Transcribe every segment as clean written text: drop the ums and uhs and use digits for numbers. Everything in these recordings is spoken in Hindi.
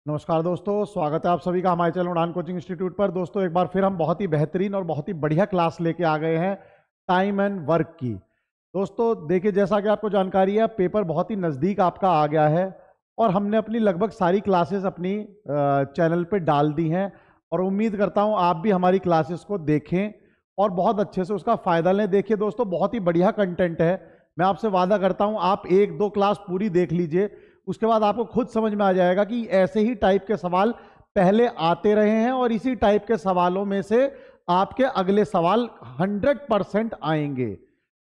नमस्कार दोस्तों, स्वागत है आप सभी का हमारे चैनल उड़ान कोचिंग इंस्टीट्यूट पर। दोस्तों एक बार फिर हम बहुत ही बेहतरीन और बहुत ही बढ़िया क्लास लेके आ गए हैं टाइम एंड वर्क की। दोस्तों देखिए, जैसा कि आपको जानकारी है, पेपर बहुत ही नज़दीक आपका आ गया है और हमने अपनी लगभग सारी क्लासेस अपनी चैनल पे डाल दी हैं और उम्मीद करता हूँ आप भी हमारी क्लासेस को देखें और बहुत अच्छे से उसका फ़ायदा लें। देखिए दोस्तों, बहुत ही बढ़िया कंटेंट है। मैं आपसे वादा करता हूँ आप एक दो क्लास पूरी देख लीजिए, उसके बाद आपको खुद समझ में आ जाएगा कि ऐसे ही टाइप के सवाल पहले आते रहे हैं और इसी टाइप के सवालों में से आपके अगले सवाल 100% आएंगे।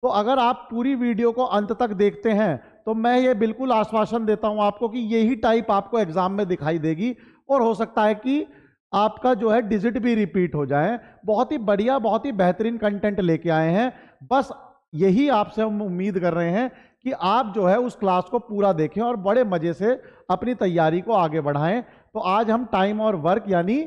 तो अगर आप पूरी वीडियो को अंत तक देखते हैं तो मैं ये बिल्कुल आश्वासन देता हूं आपको कि यही टाइप आपको एग्जाम में दिखाई देगी और हो सकता है कि आपका जो है डिजिट भी रिपीट हो जाए। बहुत ही बढ़िया, बहुत ही बेहतरीन कंटेंट लेके आए हैं। बस यही आपसे हम उम्मीद कर रहे हैं कि आप जो है उस क्लास को पूरा देखें और बड़े मजे से अपनी तैयारी को आगे बढ़ाएं। तो आज हम टाइम और वर्क यानी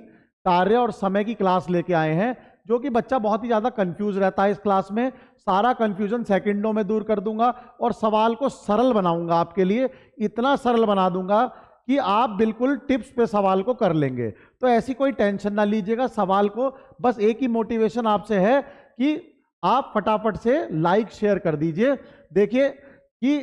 कार्य और समय की क्लास लेके आए हैं, जो कि बच्चा बहुत ही ज़्यादा कंफ्यूज रहता है। इस क्लास में सारा कंफ्यूजन सेकंडों में दूर कर दूंगा और सवाल को सरल बनाऊंगा आपके लिए। इतना सरल बना दूंगा कि आप बिल्कुल टिप्स पे सवाल को कर लेंगे। तो ऐसी कोई टेंशन ना लीजिएगा सवाल को। बस एक ही मोटिवेशन आपसे है कि आप फटाफट से लाइक शेयर कर दीजिए। देखिए कि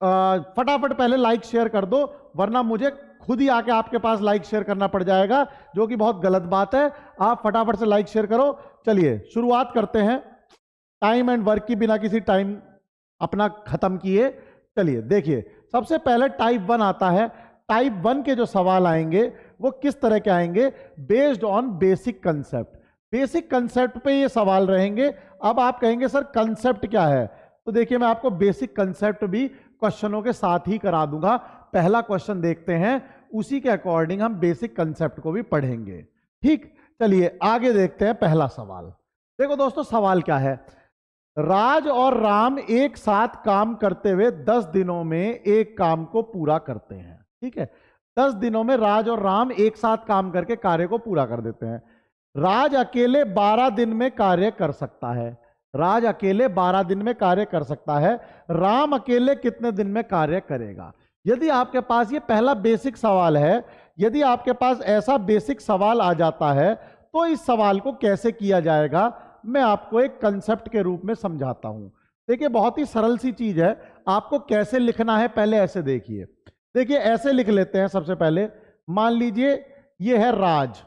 फटाफट पहले लाइक शेयर कर दो, वरना मुझे खुद ही आके आपके पास लाइक शेयर करना पड़ जाएगा, जो कि बहुत गलत बात है। आप फटाफट से लाइक शेयर करो। चलिए शुरुआत करते हैं टाइम एंड वर्क की, बिना किसी टाइम अपना खत्म किए। चलिए देखिए, सबसे पहले टाइप 1 आता है। टाइप 1 के जो सवाल आएंगे वो किस तरह के आएंगे? Based on basic concept. Basic concept पे ये सवाल रहेंगे। अब आप कहेंगे सर कंसेप्ट क्या है? तो देखिए, मैं आपको बेसिक कंसेप्ट भी क्वेश्चनों के साथ ही करा दूंगा। पहला क्वेश्चन देखते हैं, उसी के अकॉर्डिंग हम बेसिक कंसेप्ट को भी पढ़ेंगे। ठीक, चलिए आगे देखते हैं पहला सवाल। देखो दोस्तों, सवाल क्या है? राज और राम एक साथ काम करते हुए 10 दिनों में एक काम को पूरा करते हैं। ठीक है, 10 दिनों में राज और राम एक साथ काम करके कार्य को पूरा कर देते हैं। राज अकेले 12 दिन में कार्य कर सकता है। राज अकेले 12 दिन में कार्य कर सकता है। राम अकेले कितने दिन में कार्य करेगा? यदि आपके पास ये पहला बेसिक सवाल है, यदि आपके पास ऐसा बेसिक सवाल आ जाता है, तो इस सवाल को कैसे किया जाएगा मैं आपको एक कंसेप्ट के रूप में समझाता हूं। देखिए, बहुत ही सरल सी चीज है। आपको कैसे लिखना है पहले ऐसे देखिए। देखिए, ऐसे लिख लेते हैं। सबसे पहले मान लीजिए ये है राज,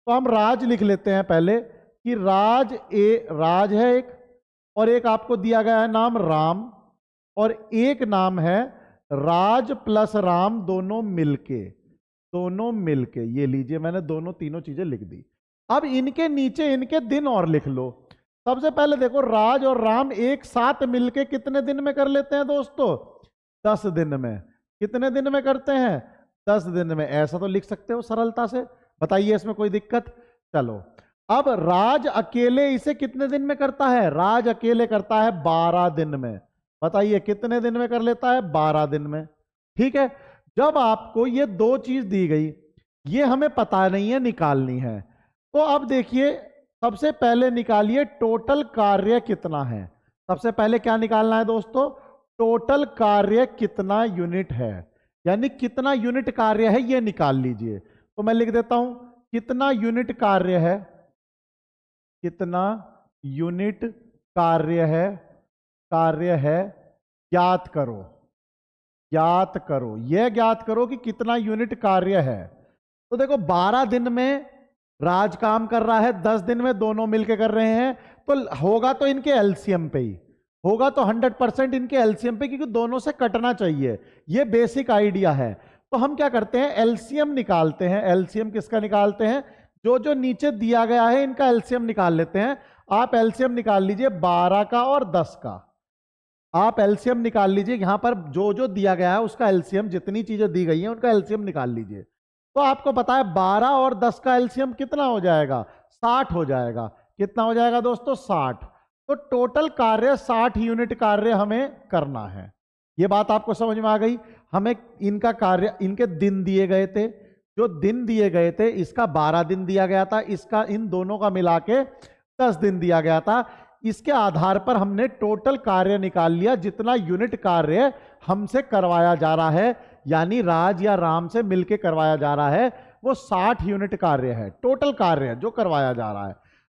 तो हम राज लिख लेते हैं पहले कि राज है एक, और एक आपको दिया गया है नाम राम, और एक नाम है राज प्लस राम दोनों मिलके। ये लीजिए, मैंने दोनों तीनों चीजें लिख दी। अब इनके नीचे इनके दिन और लिख लो। सबसे पहले देखो, राज और राम एक साथ मिलके कितने दिन में कर लेते हैं दोस्तों? 10 दिन में। कितने दिन में करते हैं? 10 दिन में। ऐसा तो लिख सकते हो सरलता से। बताइए, इसमें कोई दिक्कत? चलो, अब राज अकेले इसे कितने दिन में करता है? राज अकेले करता है 12 दिन में। बताइए कितने दिन में कर लेता है? 12 दिन में। ठीक है, जब आपको ये दो चीज दी गई, ये हमें पता नहीं है, निकालनी है। तो अब देखिए, सबसे पहले निकालिए टोटल कार्य कितना है। सबसे पहले क्या निकालना है दोस्तों? टोटल कार्य कितना यूनिट है, यानी कितना यूनिट कार्य है, ये निकाल लीजिए। तो मैं लिख देता हूं, कितना यूनिट कार्य है, कितना यूनिट कार्य है ज्ञात करो। यह ज्ञात करो कि कितना यूनिट कार्य है। तो देखो, 12 दिन में राज काम कर रहा है, 10 दिन में दोनों मिलकर कर रहे हैं, तो होगा तो इनके एलसीएम पे ही होगा, तो 100% इनके एलसीएम पे, क्योंकि दोनों से कटना चाहिए। ये बेसिक आइडिया है। तो हम क्या करते हैं? एलसीएम निकालते हैं। एलसीएम किसका निकालते हैं? जो जो नीचे दिया गया है इनका एलसीएम निकाल लेते हैं। आप एलसीएम निकाल लीजिए 12 का और 10 का। आप एलसीएम निकाल लीजिए, यहां पर जो जो दिया गया है उसका एलसीएम, जितनी चीजें दी गई हैं उनका एलसीएम निकाल लीजिए। तो आपको पता है 12 और 10 का एलसीएम कितना हो जाएगा? 60 हो जाएगा। कितना हो जाएगा दोस्तों? 60। तो टोटल कार्य 60 यूनिट कार्य हमें करना है। यह बात आपको समझ में आ गई? हमें इनका कार्य, इनके दिन दिए गए थे, जो दिन दिए गए थे, इसका 12 दिन दिया गया था, इसका इन दोनों का मिला के 10 दिन दिया गया था। इसके आधार पर हमने टोटल कार्य निकाल लिया, जितना यूनिट कार्य हमसे करवाया जा रहा है। यानी राज या राम से मिलके करवाया जा रहा है, वो 60 यूनिट कार्य है, टोटल कार्य है जो करवाया जा रहा है।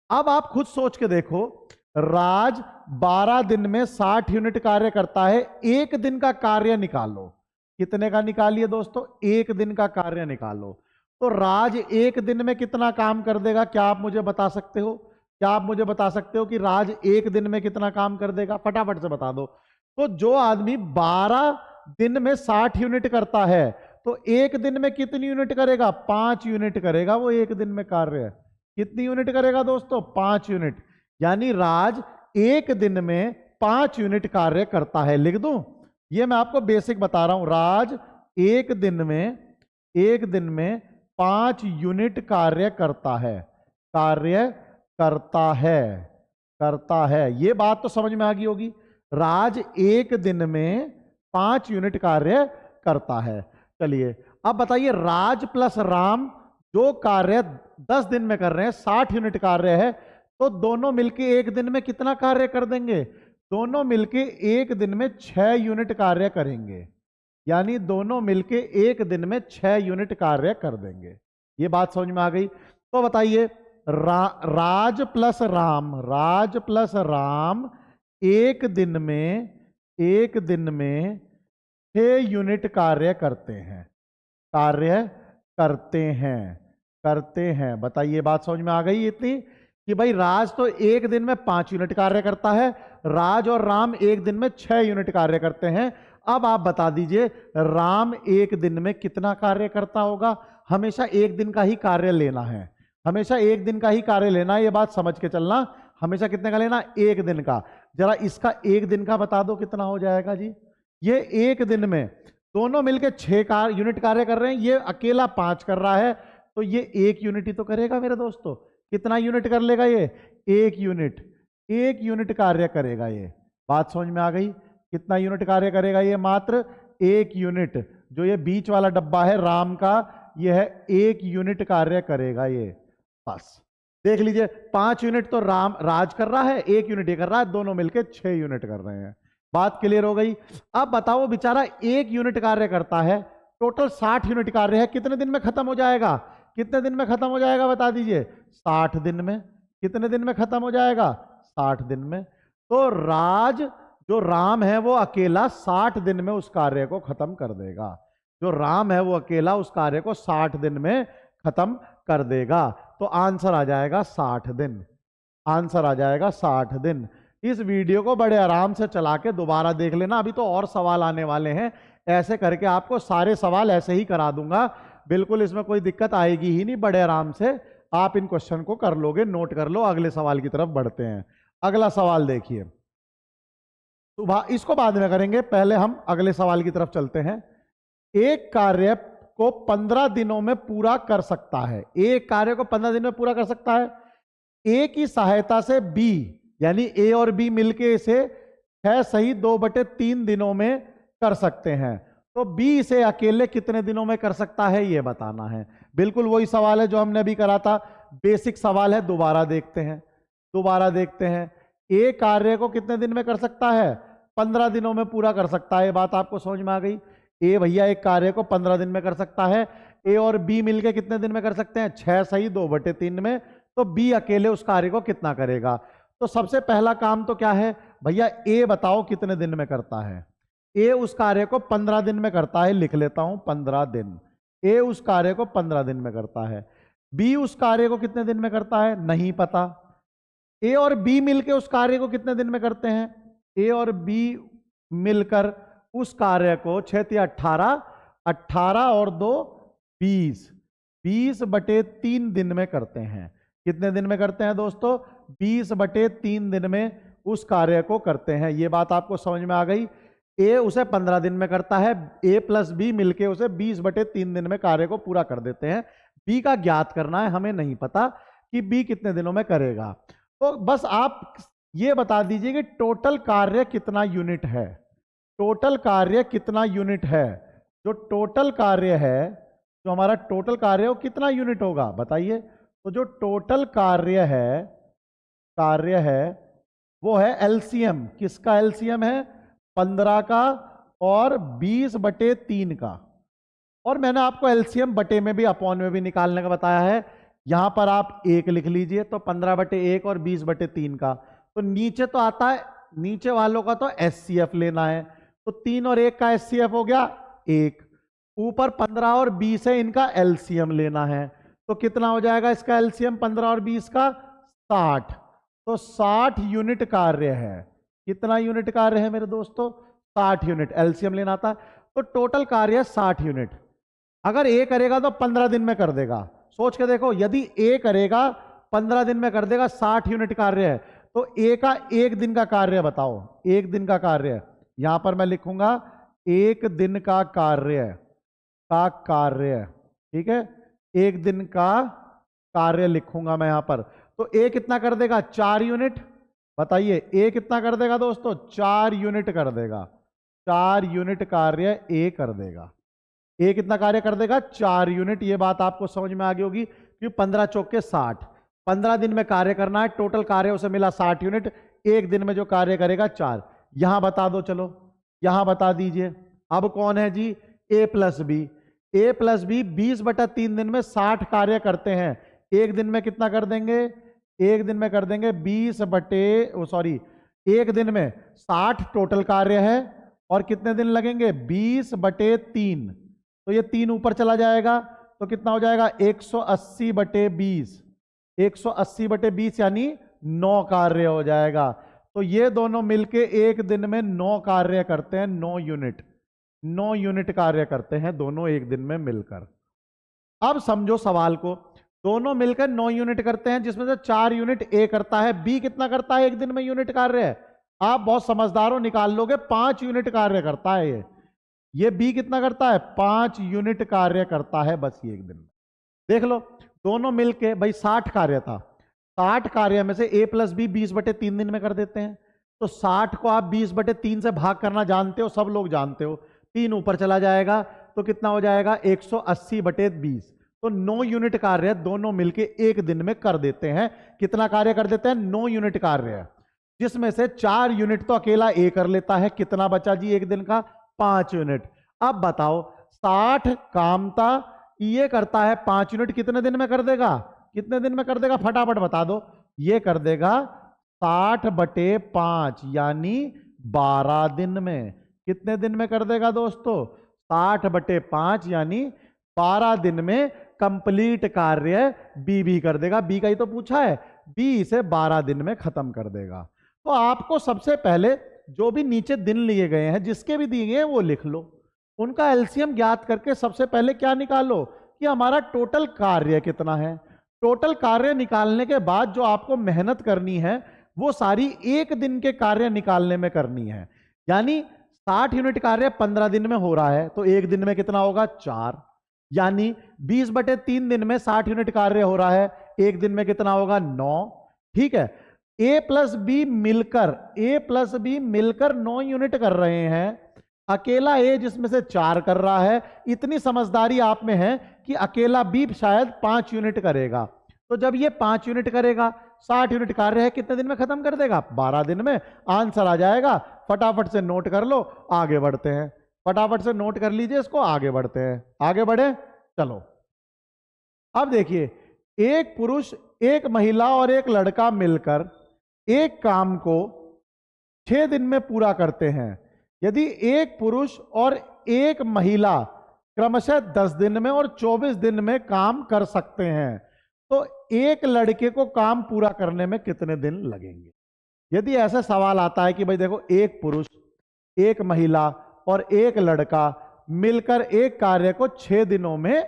अब आप खुद सोच के देखो, राज 12 दिन में 60 यूनिट कार्य करता है, एक दिन का कार्य निकालो, कितने का निकालिए दोस्तों, एक दिन का कार्य निकालो। तो राज एक दिन में कितना काम कर देगा, क्या आप मुझे बता सकते हो? क्या आप मुझे बता सकते हो कि राज एक दिन में कितना काम कर देगा? फटाफट से बता दो। तो जो आदमी 12 दिन में 60 यूनिट करता है, तो एक दिन में कितनी यूनिट करेगा? 5 यूनिट करेगा वो एक दिन में कार्य। कितनी यूनिट करेगा दोस्तों? 5 यूनिट। यानी राज एक दिन में 5 यूनिट कार्य करता है। लिख दूं? ये मैं आपको बेसिक बता रहा हूं। राज एक दिन में 5 यूनिट कार्य करता है, कार्य करता है। ये बात तो समझ में आ गई होगी। राज एक दिन में 5 यूनिट कार्य करता है। चलिए अब बताइए, राज प्लस राम जो कार्य 10 दिन में कर रहे हैं, 60 यूनिट कार्य है, तो दोनों मिलके एक दिन में कितना कार्य कर देंगे? दोनों मिलके एक दिन में 6 यूनिट कार्य करेंगे। यानी दोनों मिलके एक दिन में 6 यूनिट कार्य कर देंगे। ये बात समझ में आ गई? तो बताइए, राज प्लस राम एक दिन में 6 यूनिट कार्य करते हैं। बताइए, बात समझ में आ गई इतनी कि भाई राज तो एक दिन में 5 यूनिट कार्य करता है, राज और राम एक दिन में 6 यूनिट कार्य करते हैं। अब आप बता दीजिए, राम एक दिन में कितना कार्य करता होगा? हमेशा एक दिन का ही कार्य लेना है, हमेशा एक दिन का ही कार्य लेना है। ये बात समझ के चलना, हमेशा कितने का लेना? एक दिन का। जरा इसका एक दिन का बता दो कितना हो जाएगा जी। ये एक दिन में दोनों मिलकर 6 यूनिट कार्य कर रहे हैं, ये अकेला 5 कर रहा है, तो ये 1 यूनिट ही तो करेगा मेरे दोस्तों। कितना यूनिट कर लेगा ये? 1 यूनिट कार्य करेगा ये। बात समझ में आ गई? कितना यूनिट कार्य करेगा ये? मात्र 1 यूनिट। जो ये बीच वाला डब्बा है राम का, ये है 1 यूनिट कार्य करेगा ये। बस देख लीजिए, 5 यूनिट तो राज कर रहा है, 1 यूनिट ये कर रहा है, दोनों मिलकर 6 यूनिट कर रहे हैं। बात क्लियर हो गई? अब बताओ, बेचारा 1 यूनिट कार्य करता है, टोटल 60 यूनिट कार्य है, कितने दिन में खत्म हो जाएगा? कितने दिन में खत्म हो जाएगा बता दीजिए? 60 दिन में। कितने दिन में खत्म हो जाएगा? 60 दिन में। तो राज जो राम है वो अकेला 60 दिन में उस कार्य को खत्म कर देगा। जो राम है वो अकेला उस कार्य को 60 दिन में खत्म कर देगा। तो आंसर आ जाएगा 60 दिन। आंसर आ जाएगा 60 दिन। इस वीडियो को बड़े आराम से चला के दोबारा देख लेना, अभी तो और सवाल आने वाले हैं। ऐसे करके आपको सारे सवाल ऐसे ही करा दूंगा, बिल्कुल इसमें कोई दिक्कत आएगी ही नहीं। बड़े आराम से आप इन क्वेश्चन को कर लोगे, नोट कर लो। अगले सवाल की तरफ बढ़ते हैं। अगला सवाल देखिए, तो इसको बाद में करेंगे, पहले हम अगले सवाल की तरफ चलते हैं। एक कार्य को 15 दिनों में पूरा कर सकता है, एक कार्य को 15 दिन में पूरा कर सकता है। ए की सहायता से बी, यानी ए और बी मिलके इसे 6 सही 2/3 दिनों में कर सकते हैं। तो बी इसे अकेले कितने दिनों में कर सकता है, ये बताना है। बिल्कुल वही सवाल है जो हमने अभी करा था, बेसिक सवाल है। दोबारा देखते हैं। ए कार्य को कितने दिन में कर सकता है? 15 दिनों में पूरा कर सकता है। बात आपको समझ में आ गई? ए भैया एक कार्य को 15 दिन में कर सकता है। ए और बी मिलके कितने दिन में कर सकते हैं? 6 सही 2/3 में। तो बी अकेले उस कार्य को कितना करेगा? तो सबसे पहला काम तो क्या है भैया, ए बताओ कितने दिन में करता है? ए उस कार्य को 15 दिन में करता है, लिख लेता हूं 15 दिन। ए उस कार्य को 15 दिन में करता है। बी उस कार्य को कितने दिन में करता है? नहीं पता। ए और बी मिलकर उस कार्य को कितने दिन में करते हैं? ए और बी मिलकर उस कार्य को 6 × 18, 18 और 2 20, 20/3 दिन में करते हैं। कितने दिन में करते हैं दोस्तों? 20/3 दिन में उस कार्य को करते हैं। ये बात आपको समझ में आ गई? ए उसे 15 दिन में करता है, ए प्लस बी मिलके उसे 20/3 दिन में कार्य को पूरा कर देते हैं। बी का ज्ञात करना है, हमें नहीं पता कि बी कितने दिनों में करेगा। तो बस आप ये बता दीजिए कि टोटल कार्य कितना यूनिट है। टोटल कार्य कितना यूनिट है? जो टोटल कार्य है, जो हमारा टोटल कार्य है वो कितना यूनिट होगा बताइए? तो जो टोटल कार्य है वो है एलसीएम। किसका एलसीएम है? 15 का और 20/3 का। और मैंने आपको एलसीएम बटे में भी अपॉन में भी निकालने का बताया है। यहां पर आप 1 लिख लीजिए, तो 15/1 और 20/3 का, तो नीचे तो आता है, नीचे वालों का तो एचसीएफ लेना है, तो 3 और 1 का एचसीएफ हो गया 1, ऊपर 15 और 20 है, इनका एलसीएम लेना है, तो कितना हो जाएगा इसका एलसीएम 15 और 20 का 60, तो 60 यूनिट कार्य है। कितना यूनिट कार्य है मेरे दोस्तों? 60 यूनिट एलसीएम लेना था, तो टोटल कार्य है 60 यूनिट। अगर ए करेगा तो 15 दिन में कर देगा, सोच के देखो, यदि ए करेगा 15 दिन में कर देगा, 60 यूनिट कार्य है, तो ए का 1 दिन का कार्य बताओ, 1 दिन का कार्य, यहां पर मैं लिखूंगा 1 दिन का कार्य, ठीक है, 1 दिन का कार्य लिखूंगा मैं यहां पर। तो ए कितना कर देगा? 4 यूनिट। बताइए ए कितना कर देगा दोस्तों? 4 यूनिट कर देगा, 4 यूनिट कार्य ए कर देगा। ए कितना कार्य कर देगा? 4 यूनिट। ये बात आपको समझ में आ गई होगी कि 15 चौके 60, 15 दिन में कार्य करना है, टोटल कार्य उसे मिला 60 यूनिट, 1 दिन में जो कार्य करेगा 4। यहां बता दो, चलो यहां बता दीजिए। अब कौन है जी? ए प्लस बी। ए प्लस बी 20/3 दिन में 60 कार्य करते हैं, 1 दिन में कितना कर देंगे? 1 दिन में कर देंगे 1 दिन में 60 टोटल कार्य है, और कितने दिन लगेंगे? 20/3, तो ये 3 ऊपर चला जाएगा, तो कितना हो जाएगा? 180/20, 180/20 यानी 9 कार्य हो जाएगा। तो ये दोनों मिलके 1 दिन में 9 कार्य करते हैं, 9 यूनिट, 9 यूनिट कार्य करते हैं दोनों 1 दिन में मिलकर। अब समझो सवाल को, दोनों मिलकर 9 यूनिट करते हैं, जिसमें से 4 यूनिट ए करता है, बी कितना करता है 1 दिन में यूनिट कार्य है? आप बहुत समझदार हो, निकाल लोगे, 5 यूनिट कार्य करता है ये बी कितना करता है? 5 यूनिट कार्य करता है बस ये 1 दिन में। देख लो दोनों मिलके, भाई 60 कार्य था, 60 कार्य में से ए प्लस बी 20/3 दिन में कर देते हैं, तो 60 को आप 20/3 से भाग करना जानते हो, सब लोग जानते हो, 3 ऊपर चला जाएगा, तो कितना हो जाएगा? 180/20, तो 9 यूनिट कार्य दोनों मिलके 1 दिन में कर देते हैं। कितना कार्य कर देते हैं? 9 यूनिट कार्य है, जिसमें से 4 यूनिट तो अकेला ए कर लेता है। कितना बचा जी 1 दिन का? 5 यूनिट। अब बताओ 60 काम था, ये करता है 5 यूनिट, कितने दिन में कर देगा? कितने दिन में कर देगा? फटाफट बता दो। ये कर देगा 60/5 यानी 12 दिन में। कितने दिन में कर देगा दोस्तों? 60/5 यानी 12 दिन में कंप्लीट कार्य बी भी कर देगा। बी का ही तो पूछा है, बी इसे 12 दिन में खत्म कर देगा। तो आपको सबसे पहले जो भी नीचे दिन लिए गए हैं, जिसके भी दिए गए हैं वो लिख लो, उनका एलसीएम ज्ञात करके सबसे पहले क्या निकालो कि हमारा टोटल कार्य कितना है। टोटल कार्य निकालने के बाद जो आपको मेहनत करनी है वो सारी 1 दिन के कार्य निकालने में करनी है। यानी 60 यूनिट कार्य 15 दिन में हो रहा है, तो 1 दिन में कितना होगा? 4, यानी 20/3 दिन में 60 यूनिट कार्य हो रहा है, 1 दिन में कितना होगा? 9। ठीक है, ए प्लस बी मिलकर 9 यूनिट कर रहे हैं, अकेला ए जिसमें से 4 कर रहा है। इतनी समझदारी आप में है कि अकेला बी शायद 5 यूनिट करेगा, तो जब ये 5 यूनिट करेगा, 60 यूनिट कार्य है, कितने दिन में खत्म कर देगा? 12 दिन में। आंसर आ जाएगा, फटाफट से नोट कर लो, आगे बढ़ते हैं। फटाफट से नोट कर लीजिए इसको, आगे बढ़ते हैं। आगे बढ़े, चलो। अब देखिए, एक पुरुष, एक महिला और एक लड़का मिलकर एक काम को 6 दिन में पूरा करते हैं। यदि एक पुरुष और एक महिला क्रमशः 10 दिन में और 24 दिन में काम कर सकते हैं, तो एक लड़के को काम पूरा करने में कितने दिन लगेंगे? यदि ऐसा सवाल आता है कि भाई देखो, एक पुरुष, एक महिला और एक लड़का मिलकर एक कार्य को 6 दिनों में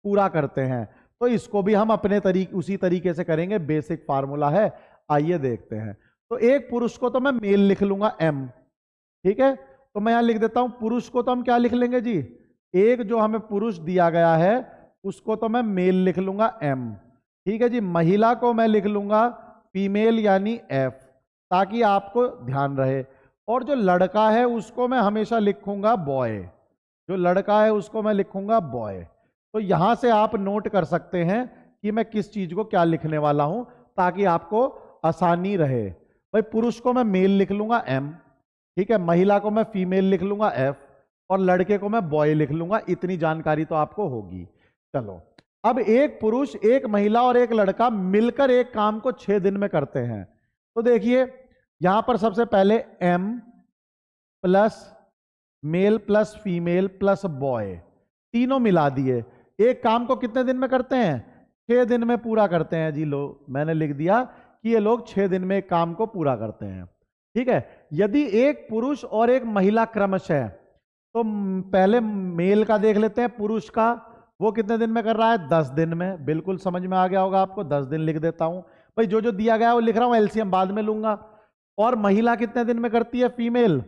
पूरा करते हैं, तो इसको भी हम अपने उसी तरीके से करेंगे। बेसिक फार्मूला है, आइए देखते हैं। तो एक पुरुष को तो मैं मेल लिख लूंगा एम, ठीक है, तो मैं यहां लिख देता हूं पुरुष को तो हम क्या लिख लेंगे जी? एक जो हमें पुरुष दिया गया है उसको तो मैं मेल लिख लूंगा एम, ठीक है जी। महिला को मैं लिख लूंगा फीमेल यानी एफ, ताकि आपको ध्यान रहे। और जो लड़का है उसको मैं हमेशा लिखूंगा बॉय, जो लड़का है उसको मैं लिखूंगा बॉय। तो यहां से आप नोट कर सकते हैं कि मैं किस चीज को क्या लिखने वाला हूं, ताकि आपको आसानी रहे। भाई पुरुष को मैं मेल लिख लूंगा एम, ठीक है, महिला को मैं फीमेल लिख लूंगा एफ, और लड़के को मैं बॉय लिख लूंगा। इतनी जानकारी तो आपको होगी। चलो, अब एक पुरुष, एक महिला और एक लड़का मिलकर एक काम को 6 दिन में करते हैं। तो देखिए यहां पर सबसे पहले M plus male plus female plus boy, तीनों मिला दिए। एक काम को कितने दिन में करते हैं? 6 दिन में पूरा करते हैं जी। लो, मैंने लिख दिया कि ये लोग 6 दिन में एक काम को पूरा करते हैं। ठीक है। यदि एक पुरुष और एक महिला क्रमशः है, तो पहले मेल का देख लेते हैं, पुरुष का। वो कितने दिन में कर रहा है? 10 दिन में। बिल्कुल समझ में आ गया होगा आपको, 10 दिन लिख देता हूं भाई। जो जो दिया गया है वो लिख रहा हूं, एलसीएम बाद में लूंगा। और महिला कितने दिन में करती है? फीमेल,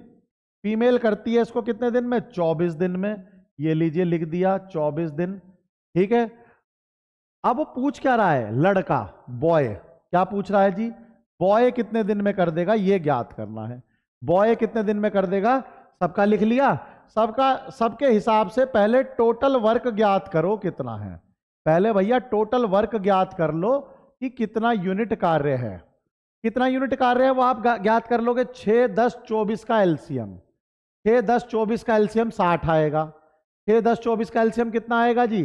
फीमेल करती है इसको कितने दिन में? 24 दिन में। ये लीजिए, लिख दिया 24 दिन। ठीक है। अब वो पूछ क्या रहा है? लड़का, बॉय। क्या पूछ रहा है जी? बॉय कितने दिन में कर देगा, ये ज्ञात करना है। बॉय कितने दिन में कर देगा? सबका लिख लिया। सबका, सबके हिसाब से पहले टोटल वर्क ज्ञात करो कितना है। पहले भैया टोटल वर्क ज्ञात कर लो कि कितना यूनिट कार्य है। कितना यूनिट कार्य है वो आप ज्ञात कर लोगे। 6, 10, 24 का एलसीएम, 6, 10, 24 का एलसीएम 60 आएगा। 6, 10, 24 का एलसीएम कितना आएगा जी?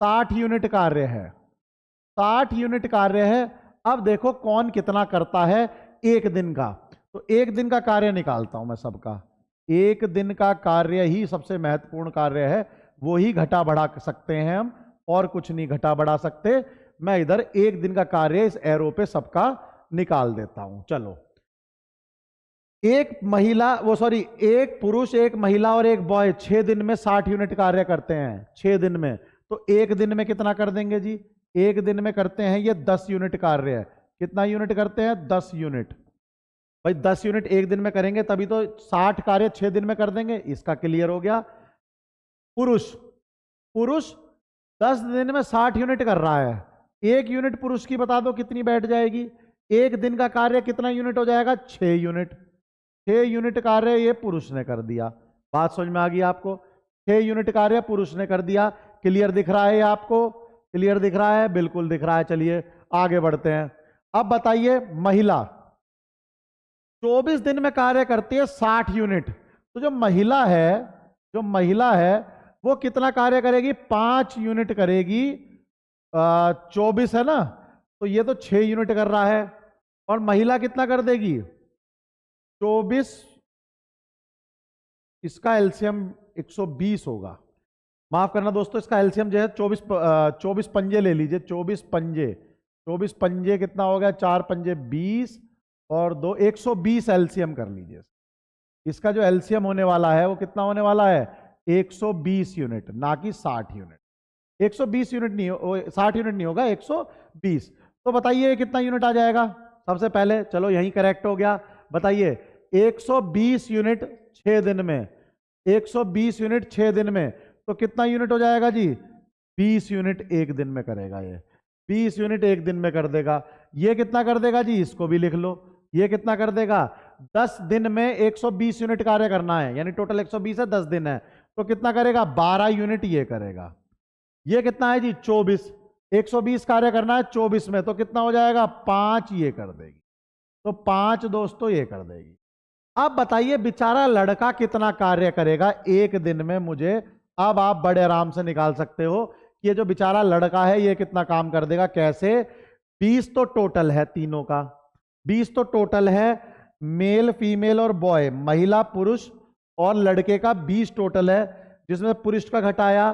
60 यूनिट कार्य है। 60 यूनिट कार्य है। अब देखो कौन कितना करता है एक दिन का। तो एक दिन का कार्य निकालता हूं मैं सबका। एक दिन का कार्य ही सबसे महत्वपूर्ण कार्य है, वो ही घटा बढ़ा सकते हैं हम, और कुछ नहीं घटा बढ़ा सकते। मैं इधर एक दिन का कार्य इस एरो पे सबका निकाल देता हूं। चलो, एक महिला, वो सॉरी, एक पुरुष, एक महिला और एक बॉय 6 दिन में 60 यूनिट कार्य करते हैं। 6 दिन में। तो एक दिन में कितना कर देंगे जी? एक दिन में करते हैं ये 10 यूनिट कार्य है। कितना यूनिट करते हैं? 10 यूनिट। भाई 10 यूनिट एक दिन में करेंगे तभी तो 60 कार्य 6 दिन में कर देंगे। इसका क्लियर हो गया। पुरुष, पुरुष 10 दिन में 60 यूनिट कर रहा है। एक यूनिट पुरुष की बता दो कितनी बैठ जाएगी? एक दिन का कार्य कितना यूनिट हो जाएगा? 6 यूनिट। 6 यूनिट कार्य ये पुरुष ने कर दिया। बात समझ में आ गई आपको? 6 यूनिट कार्य पुरुष ने कर दिया। क्लियर दिख रहा है आपको? क्लियर दिख रहा है? बिल्कुल दिख रहा है। चलिए आगे बढ़ते हैं। अब बताइए, महिला 24 दिन में कार्य करती है 60 यूनिट। तो जो महिला है, जो महिला है वो कितना कार्य करेगी? 5 यूनिट करेगी। 24 है ना, तो ये तो 6 यूनिट कर रहा है। और महिला कितना कर देगी? 24, इसका एलसीएम 120 होगा। माफ करना दोस्तों, इसका एलसीएम जो है 24 पंजे ले लीजिए। 24 पंजे, 24 पंजे कितना हो गया? 4 पंजे 20 और 2 120 एलसीएम कर लीजिए। इसका जो एलसीएम होने वाला है वो कितना होने वाला है? 120 यूनिट, ना कि 60 यूनिट। 120 यूनिट नहीं, 60 यूनिट नहीं होगा, 120। तो बताइए कितना यूनिट आ जाएगा? सबसे पहले चलो यही करेक्ट हो गया। बताइए 120 यूनिट 6 दिन में, 120 यूनिट 6 दिन में, तो कितना यूनिट हो जाएगा जी? 20 यूनिट एक दिन में करेगा ये। 20 यूनिट एक दिन में कर देगा। ये कितना कर देगा जी? इसको भी लिख लो। ये कितना कर देगा? 10 दिन में 120 यूनिट कार्य करना है, यानी टोटल 120 है, 10 दिन है, तो कितना करेगा? 12 यूनिट ये करेगा। ये कितना है जी? 24। 120 कार्य करना है 24 में, तो कितना हो जाएगा? 5 ये कर देगी। तो 5 दोस्तों ये कर देगी। अब बताइए बेचारा लड़का कितना कार्य करेगा एक दिन में मुझे। अब आप बड़े आराम से निकाल सकते हो कि ये जो बेचारा लड़का है ये कितना काम कर देगा। कैसे? 20 तो टोटल है तीनों का, 20 तो टोटल है, मेल फीमेल और बॉय, महिला पुरुष और लड़के का 20 टोटल है, जिसमें पुरुष का घटाया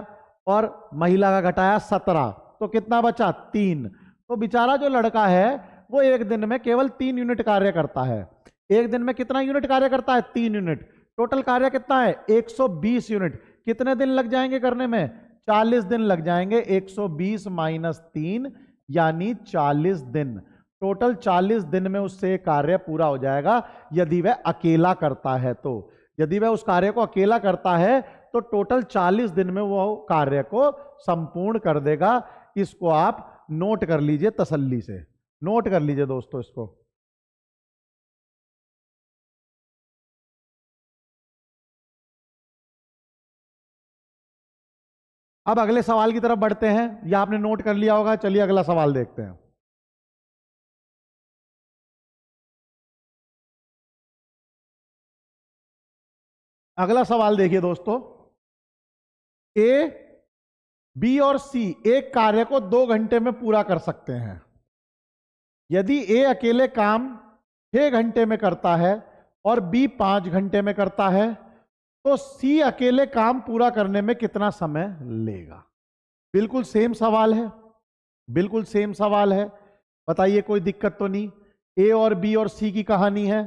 और महिला का घटाया 17। तो कितना बचा? 3। तो बेचारा जो लड़का है वो एक दिन में केवल 3 यूनिट कार्य करता है। एक दिन में कितना यूनिट कार्य करता है? 3 यूनिट। टोटल कार्य कितना है? 120 यूनिट। कितने दिन लग जाएंगे करने में? 40 दिन लग जाएंगे। 120 माइनस 3 यानी 40 दिन। टोटल 40 दिन में उससे कार्य पूरा हो जाएगा, यदि वह अकेला करता है तो। यदि वह उस कार्य को अकेला करता है तो टोटल 40 दिन में वो कार्य को संपूर्ण कर देगा। इसको आप नोट कर लीजिए, तसल्ली से नोट कर लीजिए दोस्तों इसको। अब अगले सवाल की तरफ बढ़ते हैं। यह आपने नोट कर लिया होगा। चलिए अगला सवाल देखते हैं। अगला सवाल देखिए दोस्तों, ए, बी और सी एक कार्य को 2 घंटे में पूरा कर सकते हैं। यदि ए अकेले काम 6 घंटे में करता है और बी 5 घंटे में करता है, तो सी अकेले काम पूरा करने में कितना समय लेगा? बिल्कुल सेम सवाल है, बिल्कुल सेम सवाल है। बताइए, कोई दिक्कत तो नहीं? ए और बी और सी की कहानी है,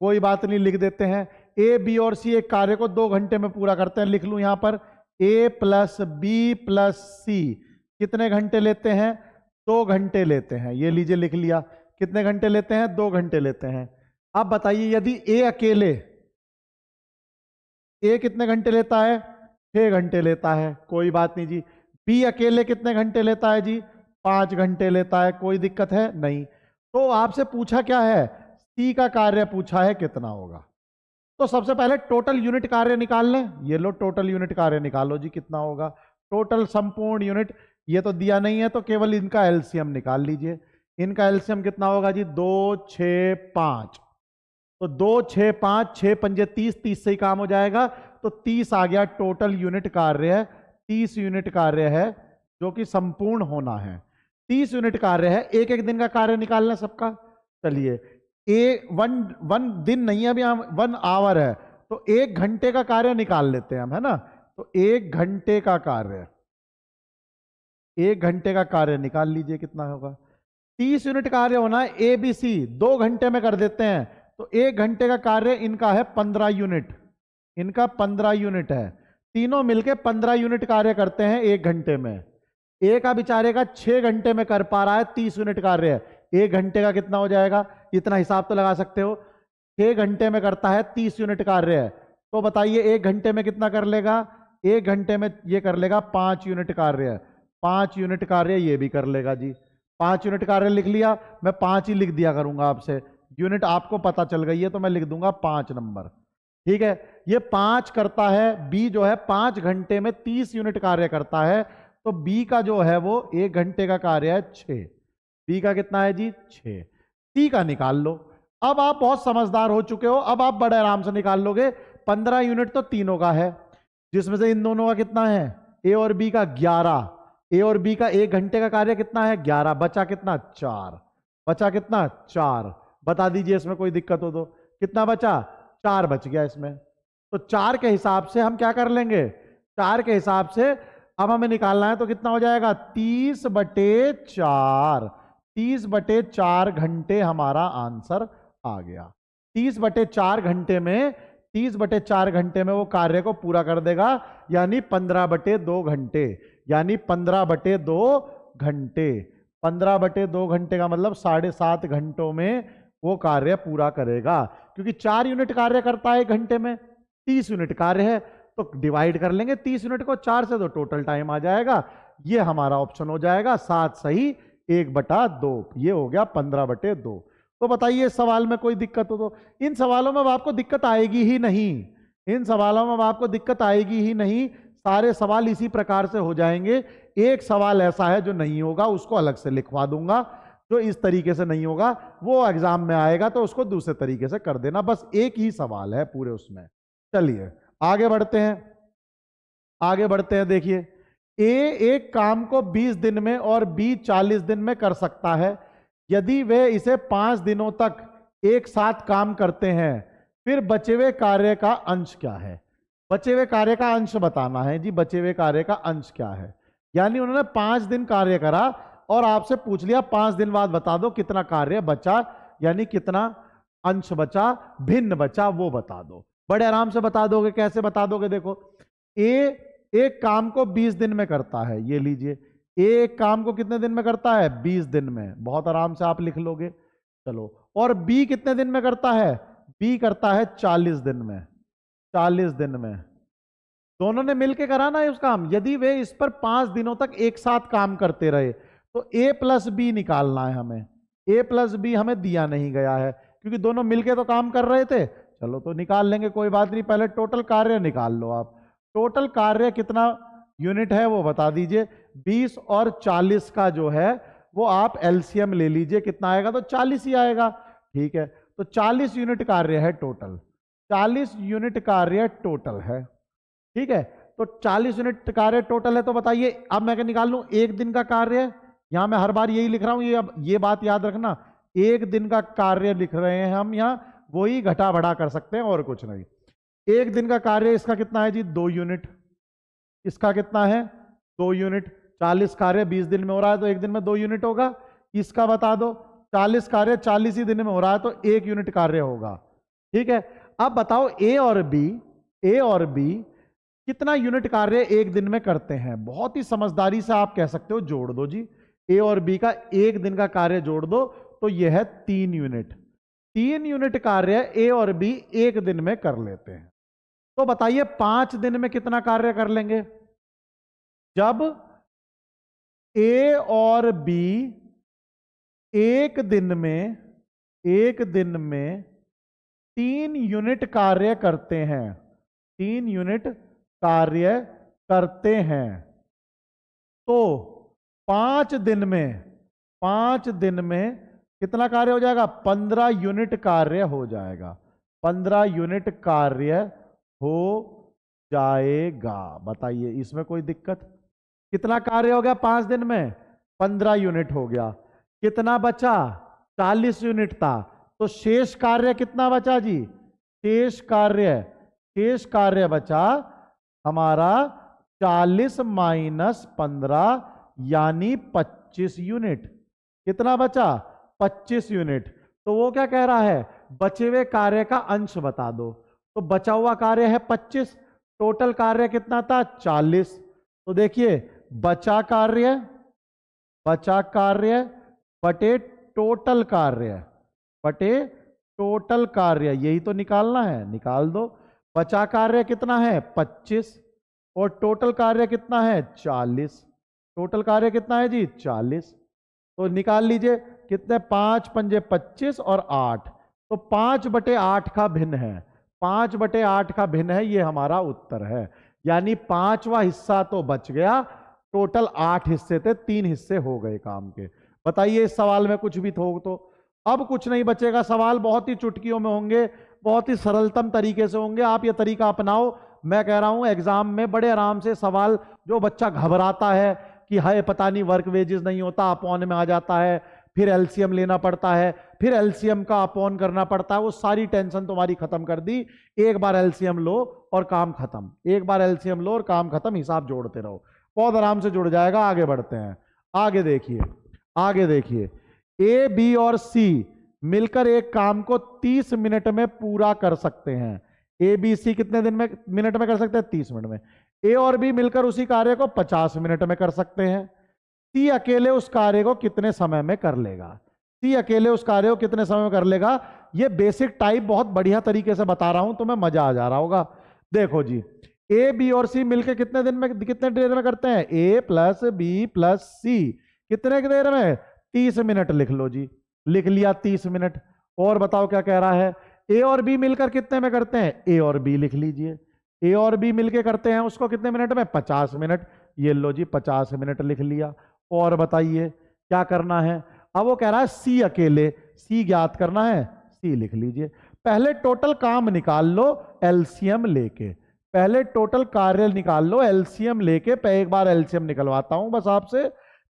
कोई बात नहीं, लिख देते हैं। ए, बी और सी एक कार्य को 2 घंटे में पूरा करते हैं। लिख लूं यहां पर, ए प्लस बी प्लस सी कितने घंटे लेते हैं? 2 घंटे लेते हैं। ये लीजिए, लिख लिया। कितने घंटे लेते हैं? 2 घंटे लेते हैं। अब बताइए, यदि ए अकेले, ए कितने घंटे लेता है? 6 घंटे लेता है, कोई बात नहीं जी। बी अकेले कितने घंटे लेता है जी? 5 घंटे लेता है, कोई दिक्कत है? नहीं। तो आपसे पूछा क्या है? सी का कार्य पूछा है, कितना होगा? तो सबसे पहले टोटल यूनिट कार्य निकाल लें। ये लो, टोटल यूनिट कार्य निकालो जी, कितना होगा? टोटल संपूर्ण यूनिट, ये तो दिया नहीं है, तो केवल इनका एलसीएम निकाल लीजिए। इनका एलसीएम कितना होगा जी? 2, 6, 5। तो 2, 6, 5, 6 पंजे 30, 30 से ही काम हो जाएगा, तो 30 आ गया टोटल यूनिट कार्य है। 30 यूनिट कार्य है जो कि संपूर्ण होना है। 30 यूनिट कार्य है। एक एक दिन का कार्य निकालना सबका। चलिए, वन दिन नहीं है अभी, हम 1 आवर है, तो 1 घंटे का कार्य निकाल लेते हैं हम, है ना? तो 1 घंटे का कार्य, 1 घंटे का कार्य निकाल लीजिए, कितना होगा? 30 यूनिट कार्य होना है। ए बी सी 2 घंटे में कर देते हैं, तो 1 घंटे का कार्य इनका है 15 यूनिट। इनका 15 यूनिट है। तीनों मिलके 15 यूनिट कार्य करते हैं 1 घंटे में। ए का बेचारे का 6 घंटे में कर पा रहा है 30 यूनिट कार्य है। 1 घंटे का कितना हो जाएगा? इतना हिसाब तो लगा सकते हो। 6 घंटे में करता है 30 यूनिट कार्य है, तो बताइए 1 घंटे में कितना कर लेगा? 1 घंटे में ये कर लेगा 5 यूनिट कार्य है। 5 यूनिट कार्य ये भी कर लेगा जी। 5 यूनिट कार्य लिख लिया। मैं 5 ही लिख दिया करूंगा आपसे, यूनिट आपको पता चल गई है तो मैं लिख दूंगा 5 नंबर। ठीक है, ये 5 करता है। बी जो है 5 घंटे में 30 यूनिट कार्य करता है, तो बी का जो है वो 1 घंटे का कार्य है 6। बी का कितना है जी? 6। सी का निकाल लो। अब आप बहुत समझदार हो चुके हो, अब आप बड़े आराम से निकाल लोगे। 15 यूनिट तो तीनों का है, जिसमें से इन दोनों का कितना है? ए और बी का 11। ए और बी का 1 घंटे का कार्य कितना है? 11। बचा कितना? 4। बचा कितना? 4। बता दीजिए इसमें कोई दिक्कत हो तो। कितना बचा? 4 बच गया इसमें। तो 4 के हिसाब से हम क्या कर लेंगे? 4 के हिसाब से अब हमें निकालना है, तो कितना हो जाएगा? 30/4। 30/4 घंटे हमारा आंसर आ गया। 30/4 घंटे में, 30/4 घंटे में वो कार्य को पूरा कर देगा, यानी 15/2 घंटे। यानी 15/2 घंटे। 15/2 घंटे का मतलब 7.5 घंटों में वो कार्य पूरा करेगा। क्योंकि 4 यूनिट कार्य करता है 1 घंटे में, 30 यूनिट कार्य है, तो डिवाइड कर लेंगे 30 यूनिट को 4 से, तो टोटल टाइम आ जाएगा। ये हमारा ऑप्शन हो जाएगा 7 सही 1/2। ये हो गया 15/2। तो बताइए इस सवाल में कोई दिक्कत हो तो? इन सवालों में अब आपको दिक्कत आएगी ही नहीं। इन सवालों में अब आपको दिक्कत आएगी ही नहीं। सारे सवाल इसी प्रकार से हो जाएंगे। एक सवाल ऐसा है जो नहीं होगा, उसको अलग से लिखवा दूंगा। जो इस तरीके से नहीं होगा वो एग्जाम में आएगा, तो उसको दूसरे तरीके से कर देना। बस एक ही सवाल है पूरे उसमें। चलिए आगे बढ़ते हैं, आगे बढ़ते हैं। देखिए, ए एक काम को 20 दिन में और बी 40 दिन में कर सकता है। यदि वे इसे 5 दिनों तक एक साथ काम करते हैं, फिर बचे हुए कार्य का अंश क्या है? बचे हुए कार्य का अंश बताना है जी। बचे हुए कार्य का अंश क्या है? यानी उन्होंने 5 दिन कार्य करा और आपसे पूछ लिया 5 दिन बाद बता दो कितना कार्य बचा, यानी कितना अंश बचा, भिन्न बचा, वो बता दो। बड़े आराम से बता दोगे। कैसे बता दोगे? देखो, ए एक काम को 20 दिन में करता है, ये लीजिए। ए एक काम को कितने दिन में करता है? 20 दिन में। बहुत आराम से आप लिख लोगे। चलो, और बी कितने दिन में करता है? बी करता है 40 दिन में। 40 दिन में दोनों ने मिलकर कराना है उस काम। यदि वे इस पर 5 दिनों तक एक साथ काम करते रहे, तो ए प्लस बी निकालना है हमें। ए प्लस बी हमें दिया नहीं गया है, क्योंकि दोनों मिलके तो काम कर रहे थे। चलो तो निकाल लेंगे, कोई बात नहीं। पहले टोटल कार्य निकाल लो आप। टोटल कार्य कितना यूनिट है वो बता दीजिए। 20 और 40 का जो है वो आप एलसीएम ले लीजिए। कितना आएगा? तो 40 ही आएगा। ठीक है, तो 40 यूनिट कार्य है टोटल। 40 यूनिट कार्य टोटल है। ठीक है, तो 40 यूनिट कार्य टोटल है। तो बताइए अब मैं क्या निकाल लूं, एक दिन का कार्य। यहां मैं हर बार यही लिख रहा हूं, ये बात याद रखना, एक दिन का कार्य लिख रहे हैं हम, यहां वही घटा बढ़ा कर सकते हैं और कुछ नहीं। एक दिन का कार्य इसका कितना है जी, 2 यूनिट। इसका कितना है, 2 यूनिट। 40 कार्य 20 दिन में हो रहा है तो एक दिन में 2 यूनिट होगा। इसका बता दो, 40 कार्य 40 ही दिन में हो रहा है तो 1 यूनिट कार्य होगा। ठीक है, अब बताओ ए और बी कितना यूनिट कार्य एक दिन में करते हैं। बहुत ही समझदारी से आप कह सकते हो जोड़ दो जी, ए और बी का एक दिन का कार्य जोड़ दो तो यह है 3 यूनिट। 3 यूनिट कार्य ए और बी एक दिन में कर लेते हैं। तो बताइए 5 दिन में कितना कार्य कर लेंगे। जब ए और बी एक दिन में 3 यूनिट कार्य करते हैं, 3 यूनिट कार्य करते हैं, तो 5 दिन में कितना कार्य हो जाएगा, 15 यूनिट कार्य हो जाएगा। 15 यूनिट कार्य हो जाएगा। बताइए इसमें कोई दिक्कत। कितना कार्य हो गया 5 दिन में, 15 यूनिट हो गया। कितना बचा, 40 यूनिट था, तो शेष कार्य कितना बचा जी, शेष कार्य बचा हमारा 40 माइनस 15 यानी 25 यूनिट। कितना बचा, 25 यूनिट। तो वो क्या कह रहा है, बचे हुए कार्य का अंश बता दो। तो बचा हुआ कार्य है 25, टोटल कार्य कितना था 40। तो देखिए बचा कार्य बटे टोटल कार्य, यही तो निकालना है, निकाल दो। बचा कार्य कितना है 25 और टोटल कार्य कितना है 40। टोटल कार्य कितना है जी 40। तो निकाल लीजिए कितने, 5 पंजे 25 और 8, तो 5/8 का भिन्न है, 5/8 का भिन्न है, ये हमारा उत्तर है। यानी 5वां हिस्सा तो बच गया, टोटल 8 हिस्से थे, 3 हिस्से हो गए काम के। बताइए इस सवाल में कुछ भी थोक तो अब कुछ नहीं बचेगा। सवाल बहुत ही चुटकियों में होंगे, बहुत ही सरलतम तरीके से होंगे। आप ये तरीका अपनाओ। मैं कह रहा हूं एग्जाम में बड़े आराम से सवाल, जो बच्चा घबराता है कि हाय पता नहीं वर्क वेजेस नहीं होता, अपॉन में आ जाता है, फिर एलसीएम लेना पड़ता है, फिर एलसीएम का अपॉन करना पड़ता है, वो सारी टेंशन तुम्हारी खत्म कर दी। एक बार एलसीएम लो और काम खत्म, एक बार एलसीएम लो और काम खत्म, हिसाब जोड़ते रहो, बहुत आराम से जुड़ जाएगा। आगे बढ़ते हैं, आगे देखिए ए बी और सी मिलकर एक काम को 30 मिनट में पूरा कर सकते हैं। ए बी सी कितने मिनट में कर सकते हैं, 30 मिनट में। ए और बी मिलकर उसी कार्य को 50 मिनट में कर सकते हैं। सी अकेले उस कार्य को कितने समय में कर लेगा। ये बेसिक टाइप बहुत बढ़िया तरीके से बता रहा हूं, तुम्हें मजा आ जा रहा होगा। देखो जी, ए बी और सी मिलकर कितने देर में करते हैं, ए प्लस बी प्लस सी कितने की देर में, 30 मिनट लिख लो जी, लिख लिया 30 मिनट। और बताओ क्या कह रहा है, ए और बी मिलकर कितने में करते हैं, ए और बी लिख लीजिए, ए और बी मिलकर करते हैं उसको कितने मिनट में, 50 मिनट। ये लो जी 50 मिनट लिख लिया। और बताइए क्या करना है, अब वो कह रहा है सी अकेले, सी ज्ञात करना है, सी लिख लीजिए। पहले टोटल काम निकाल लो एलसीएम लेके, पहले टोटल कार्य निकाल लो एलसीएम लेके। एक बार एलसीएम निकलवाता हूं बस आपसे,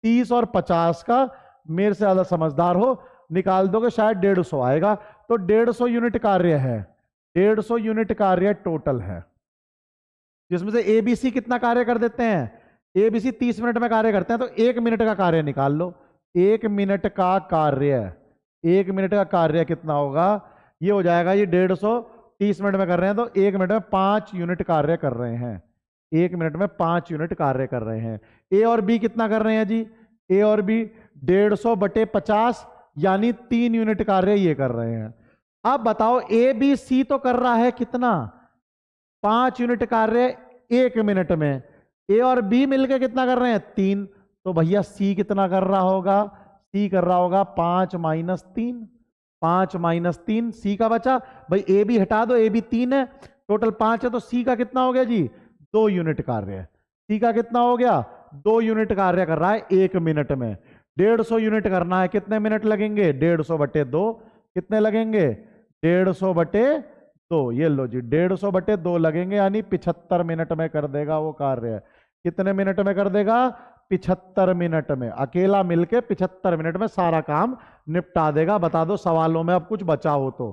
30 और 50 का, मेरे से ज्यादा समझदार हो निकाल दोगे शायद 150 आएगा। तो 150 यूनिट कार्य है, 150 यूनिट कार्य टोटल है, जिसमें से एबीसी कितना कार्य कर देते हैं, एबीसी 30 मिनट में कार्य करते हैं, तो 1 मिनट का कार्य निकाल लो। 1 मिनट का कार्य कितना होगा, ये हो जाएगा ये 150, 30 मिनट में कर रहे हैं तो 1 मिनट में 5 यूनिट कार्य कर रहे हैं, 1 मिनट में 5 यूनिट कार्य कर रहे हैं। ए और बी कितना कर रहे हैं जी, ए और बी 150/50 यानी 3 यूनिट कार्य ये कर रहे हैं। अब बताओ ए बी सी तो कर रहा है कितना, 5 यूनिट कार्य 1 मिनट में, ए और बी मिलकर कितना कर रहे हैं 3, तो भैया सी कितना कर रहा होगा, सी कर रहा होगा 5 माइनस 3, 5 माइनस 3, सी का बचा भाई, ए बी हटा दो, ए बी 3 है, टोटल 5 है, तो सी का कितना हो गया जी 2 यूनिट कार्य। सी का कितना हो गया 2 यूनिट कार्य कर रहा है 1 मिनट में। 150 यूनिट करना है, कितने मिनट लगेंगे, 150/2 कितने लगेंगे, 150/2 2, ये लो जी 150/2 लगेंगे, यानी 75 मिनट में कर देगा वो कार्य। कितने मिनट में कर देगा? 75 मिनट में। अकेला मिलके 75 मिनट में सारा काम निपटा देगा। बता दो सवालों में अब कुछ बचा हो तो।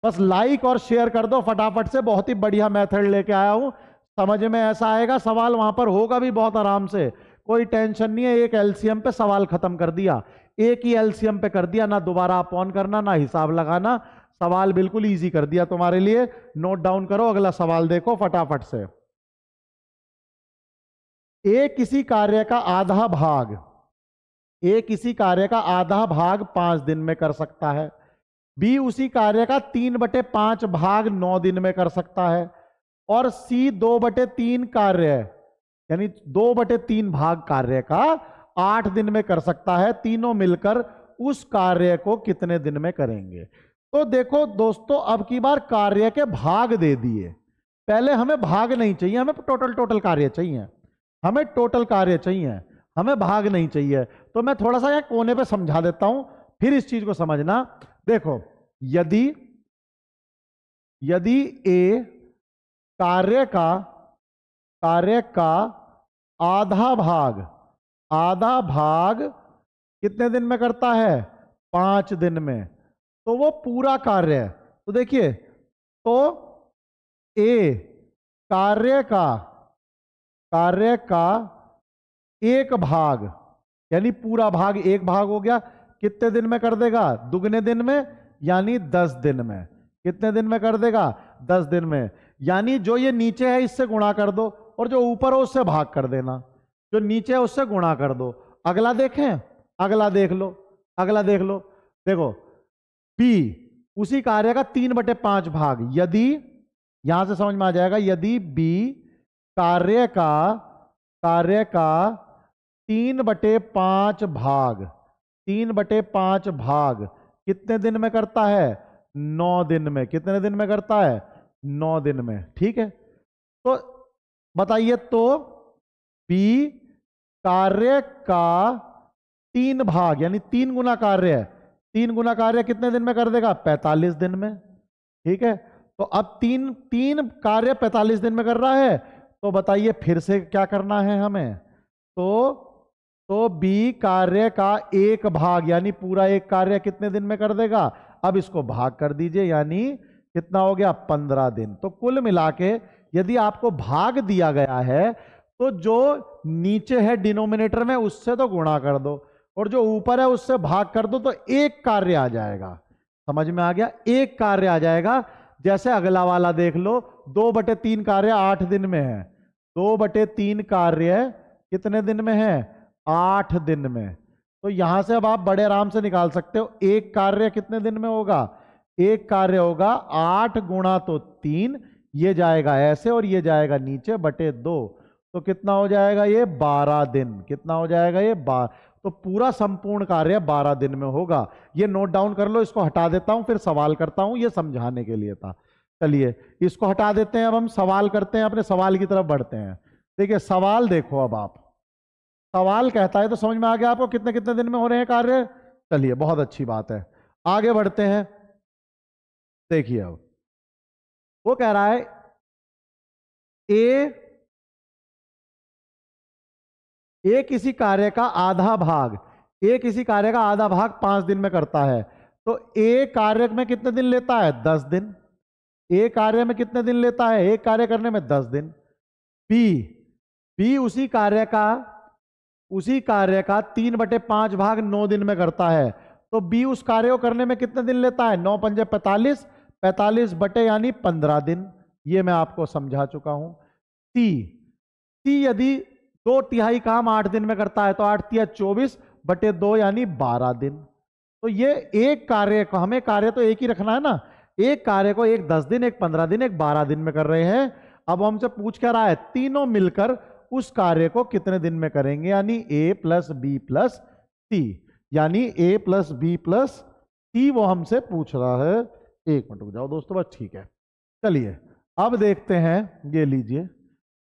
बस लाइक और शेयर कर दो फटाफट से। बहुत ही बढ़िया मेथड लेके आया हूं, समझ में ऐसा आएगा, सवाल वहां पर होगा भी बहुत आराम से, कोई टेंशन नहीं है। एक एलसीएम पे सवाल खत्म कर दिया, एक ही एलसीएम पे कर दिया, ना दोबारा अपॉन करना ना हिसाब लगाना, सवाल बिल्कुल इजी कर दिया तुम्हारे लिए। नोट डाउन करो, अगला सवाल देखो फटाफट से। ए किसी कार्य का आधा भाग, ए किसी कार्य का आधा भाग 5 दिन में कर सकता है। बी उसी कार्य का 3/5 भाग 9 दिन में कर सकता है। और सी 2/3 कार्य, यानी 2/3 भाग कार्य का 8 दिन में कर सकता है। तीनों मिलकर उस कार्य को कितने दिन में करेंगे? तो देखो दोस्तों, अब की बार कार्य के भाग दे दिए। पहले हमें भाग नहीं चाहिए, हमें टोटल कार्य चाहिए, हमें टोटल कार्य चाहिए, हमें भाग नहीं चाहिए। तो मैं थोड़ा सा यहाँ कोने पे समझा देता हूं, फिर इस चीज को समझना। देखो, यदि ए कार्य का आधा भाग कितने दिन में करता है? 5 दिन में, तो वो पूरा कार्य है। तो देखिए, तो ए कार्य का एक भाग, यानी पूरा भाग एक भाग हो गया, कितने दिन में कर देगा? दुगने दिन में, यानी 10 दिन में। कितने दिन में कर देगा? 10 दिन में। यानी जो ये नीचे है इससे गुणा कर दो, और जो ऊपर हो उससे भाग कर देना, जो नीचे है उससे गुणा कर दो। अगला देखें, अगला देख लो, अगला देख लो। देखो, बी उसी कार्य का 3/5 भाग, यदि, यहां से समझ में आ जाएगा, यदि बी कार्य का 3/5 भाग, 3/5 भाग कितने दिन में करता है? 9 दिन में। कितने दिन में करता है? 9 दिन में। ठीक है, तो बताइए, तो बी कार्य का 3 भाग, यानी 3 गुना कार्य है, 3 गुना कार्य कितने दिन में कर देगा? 45 दिन में। ठीक है, तो अब तीन कार्य 45 दिन में कर रहा है, तो बताइए फिर से क्या करना है हमें? तो बी कार्य का एक भाग, यानी पूरा एक कार्य कितने दिन में कर देगा? अब इसको भाग कर दीजिए, यानी कितना हो गया? 15 दिन। तो कुल मिला के यदि आपको भाग दिया गया है, तो जो नीचे है डिनोमिनेटर में उससे तो गुणा कर दो, और जो ऊपर है उससे भाग कर दो, तो एक कार्य आ जाएगा। समझ में आ गया? एक कार्य आ जाएगा। जैसे अगला वाला देख लो, 2/3 कार्य 8 दिन में है। 2/3 कार्य कितने दिन में है? 8 दिन में। तो यहां से अब आप बड़े आराम से निकाल सकते हो, एक कार्य कितने दिन में होगा? एक कार्य होगा 8 गुणा तो 3, ये जाएगा ऐसे और ये जाएगा नीचे /2, तो कितना हो जाएगा? ये 12 दिन। कितना हो जाएगा? ये 12। तो पूरा संपूर्ण कार्य 12 दिन में होगा। ये नोट डाउन कर लो, इसको हटा देता हूं, फिर सवाल करता हूं, ये समझाने के लिए था। चलिए इसको हटा देते हैं, अब हम सवाल करते हैं, अपने सवाल की तरफ बढ़ते हैं। देखिए सवाल देखो, अब आप सवाल कहता है तो समझ में आ गया आपको कितने कितने दिन में हो रहे हैं कार्य। चलिए बहुत अच्छी बात है, आगे बढ़ते हैं। देखिए अब वो कह रहा है ए किसी कार्य का आधा भाग, ए किसी कार्य का आधा भाग 5 दिन में करता है, तो ए कार्य में कितने दिन लेता है? 10 दिन। ए कार्य में कितने दिन लेता है? एक कार्य करने में 10 दिन। बी उसी कार्य का 3/5 भाग 9 दिन में करता है, तो बी उस कार्य को करने में कितने दिन लेता है? 9 पंजे 45, 45 बटे यानी 15 दिन। ये मैं आपको समझा चुका हूं। सी यदि 2/3 काम 8 दिन में करता है, तो 8 तिया 24 बटे 2 यानी 12 दिन। तो ये एक कार्य को, हमें कार्य तो एक ही रखना है ना, एक कार्य को एक 10 दिन, एक 15 दिन, एक 12 दिन में कर रहे हैं। अब हमसे पूछ क्या रहा है? तीनों मिलकर उस कार्य को कितने दिन में करेंगे, यानी ए प्लस बी प्लस सी, यानी ए प्लस बी प्लस सी वो हमसे पूछ रहा है। एक मिनट रुक जाओ दोस्तों, बस ठीक है। चलिए अब देखते हैं, ये लीजिए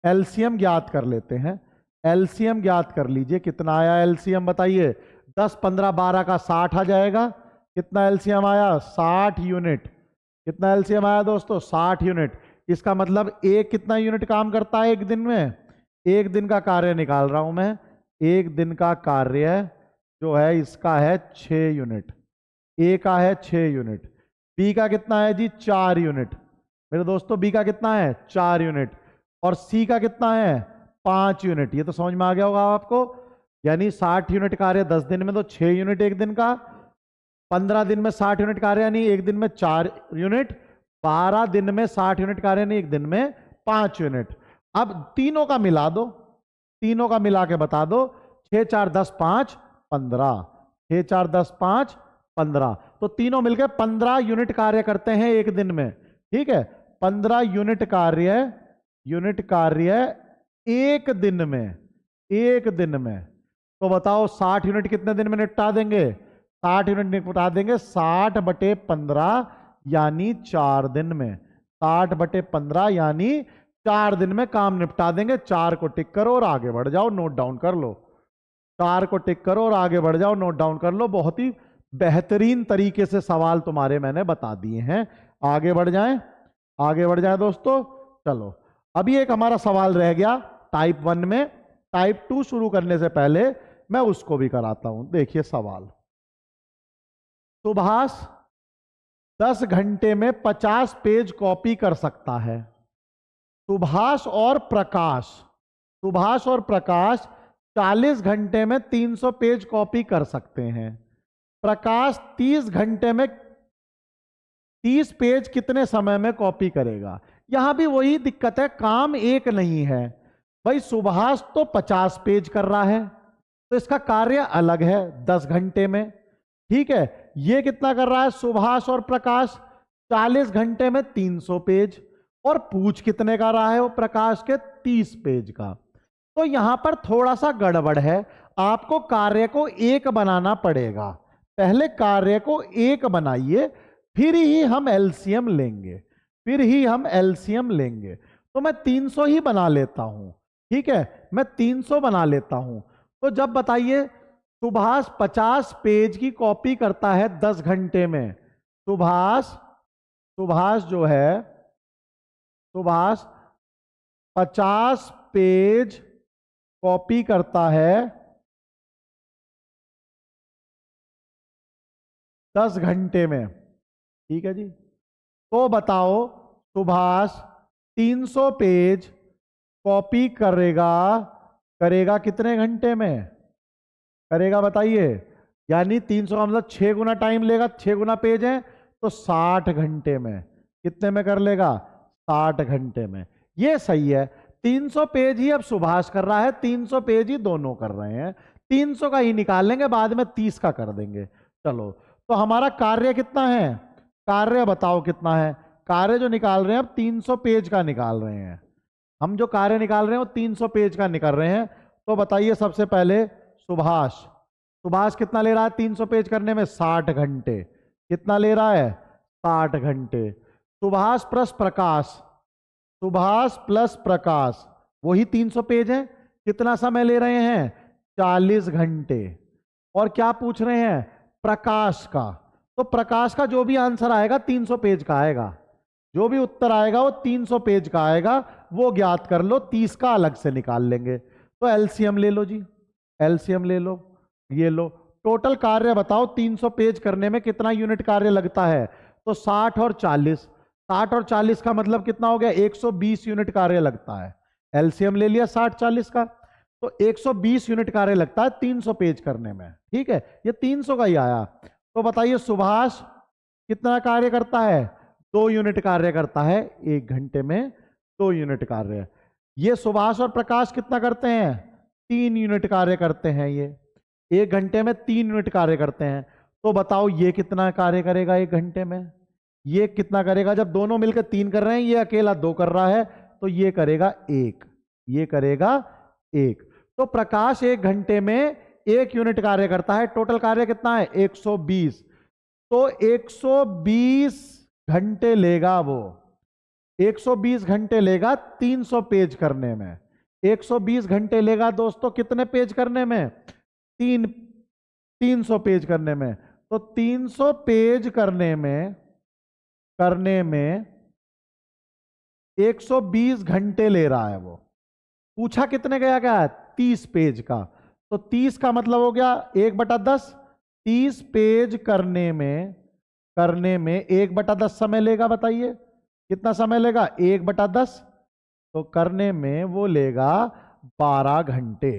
एलसीएम ज्ञात कर लेते हैं। एलसीएम ज्ञात कर लीजिए, कितना आया एलसीएम बताइए? 10 15 12 का 60 आ जाएगा। कितना एलसीएम आया? 60 यूनिट। कितना एलसीएम आया दोस्तों? 60 यूनिट। इसका मतलब एक कितना यूनिट काम करता है एक दिन में? एक दिन का कार्य निकाल रहा हूं मैं। एक दिन का कार्य जो है इसका है 6 यूनिट। ए का है 6 यूनिट। बी का कितना है जी? 4 यूनिट। मेरे दोस्तों बी का कितना है? 4 यूनिट। और सी का कितना है? 5 यूनिट। ये तो समझ में आ गया होगा आपको। यानी 60 यूनिट कार्य 10 दिन में, तो 6 यूनिट एक दिन का। 15 दिन में 60 यूनिट कार्य यानी एक दिन में 4 यूनिट। 12 दिन में 60 यूनिट कार्य यानी एक दिन में 5 यूनिट। अब तीनों का मिला दो, तीनों का मिला के बता दो। 6 4 10 5 15। 6 4 10 5 15। तो तीनों मिलकर 15 यूनिट कार्य करते हैं एक दिन में। ठीक है, 15 यूनिट कार्य एक दिन में, एक दिन में। तो बताओ 60 यूनिट कितने दिन में निपटा देंगे? 60 यूनिट निपटा देंगे 60/15 यानी 4 दिन में। 60/15 यानी 4 दिन में काम निपटा देंगे। 4 को टिक करो और आगे बढ़ जाओ, नोट डाउन कर लो। 4 को टिक करो और आगे बढ़ जाओ, नोट डाउन कर लो। बहुत ही बेहतरीन तरीके से सवाल तुम्हारे मैंने बता दिए हैं। आगे बढ़ जाएं, आगे बढ़ जाएं दोस्तों। चलो अभी एक हमारा सवाल रह गया टाइप 1 में। टाइप 2 शुरू करने से पहले मैं उसको भी कराता हूं। देखिए सवाल, सुभाष 10 घंटे में 50 पेज कॉपी कर सकता है। सुभाष और प्रकाश 40 घंटे में 300 पेज कॉपी कर सकते हैं। प्रकाश 30 घंटे में 30 पेज कितने समय में कॉपी करेगा? यहां भी वही दिक्कत है, काम एक नहीं है भाई। सुभाष तो 50 पेज कर रहा है तो इसका कार्य अलग है 10 घंटे में। ठीक है, ये कितना कर रहा है सुभाष और प्रकाश? 40 घंटे में 300 पेज। और पूछ कितने का रहा है वो? प्रकाश के 30 पेज का। तो यहां पर थोड़ा सा गड़बड़ है, आपको कार्य को एक बनाना पड़ेगा। पहले कार्य को एक बनाइए, फिर ही हम एलसीएम लेंगे, फिर ही हम एलसीएम लेंगे। तो मैं 300 ही बना लेता हूं। ठीक है, मैं 300 बना लेता हूं। तो जब बताइए सुभाष 50 पेज की कॉपी करता है 10 घंटे में। सुभाष जो है, सुभाष 50 पेज कॉपी करता है 10 घंटे में। ठीक है जी, तो बताओ सुभाष 300 पेज कॉपी करेगा कितने घंटे में करेगा बताइए? यानी 300 का मतलब 6 गुना टाइम लेगा। 6 गुना पेज है तो 60 घंटे में। कितने में कर लेगा? 60 घंटे में। ये सही है। 300 पेज ही अब सुभाष कर रहा है, 300 पेज ही दोनों कर रहे हैं। 300 का ही निकाल लेंगे, बाद में 30 का कर देंगे। चलो, तो हमारा कार्य कितना है? कार्य बताओ कितना है? कार्य जो निकाल रहे हैं अब 300 पेज का निकाल रहे हैं। हम जो कार्य निकाल रहे हैं वो 300 पेज का निकाल रहे हैं। तो बताइए सबसे पहले सुभाष कितना ले रहा है 300 पेज करने में? 60 घंटे। कितना ले रहा है? 60 घंटे। सुभाष प्लस प्रकाश वही 300 पेज है। कितना समय ले रहे हैं? 40 घंटे। और क्या पूछ रहे हैं? प्रकाश का। तो प्रकाश का जो भी आंसर आएगा 300 पेज का आएगा। जो भी उत्तर आएगा वो 300 पेज का आएगा। वो ज्ञात कर लो, 30 का अलग से निकाल लेंगे। तो एलसीएम ले लो जी, एलसीएम ले लो। ये लो, टोटल कार्य बताओ 300 पेज करने में कितना यूनिट कार्य लगता है? तो 60 और 40। 60 और 40 का मतलब कितना हो गया? 120 यूनिट कार्य लगता है। एलसीएम ले लिया 60 40 का, तो 120 यूनिट कार्य लगता है 300 पेज करने में। ठीक है, ये 300 का ही आया। तो बताइए सुभाष कितना कार्य करता है? 2 यूनिट कार्य करता है एक घंटे में। 2 यूनिट कार्य। ये सुभाष और प्रकाश कितना करते हैं? 3 यूनिट कार्य करते हैं। ये एक घंटे में 3 यूनिट कार्य करते हैं। तो बताओ ये कितना कार्य करेगा एक घंटे में? ये कितना करेगा? जब दोनों मिलकर 3 कर रहे हैं, ये अकेला 2 कर रहा है, तो ये करेगा 1। ये करेगा 1। तो प्रकाश एक घंटे में 1 यूनिट कार्य करता है। टोटल कार्य कितना है? 120। तो 120 घंटे लेगा वो। 120 घंटे लेगा 300 पेज करने में। 120 घंटे लेगा दोस्तों कितने पेज करने में? 300 पेज करने में। तो 300 पेज करने में करने में 120 घंटे ले रहा है। वो पूछा कितने गया है 30 पेज का, तो 30 का मतलब हो गया 1/10। 30 पेज करने में 1/10 समय लेगा। बताइए कितना समय लेगा 1/10, तो करने में वो लेगा 12 घंटे।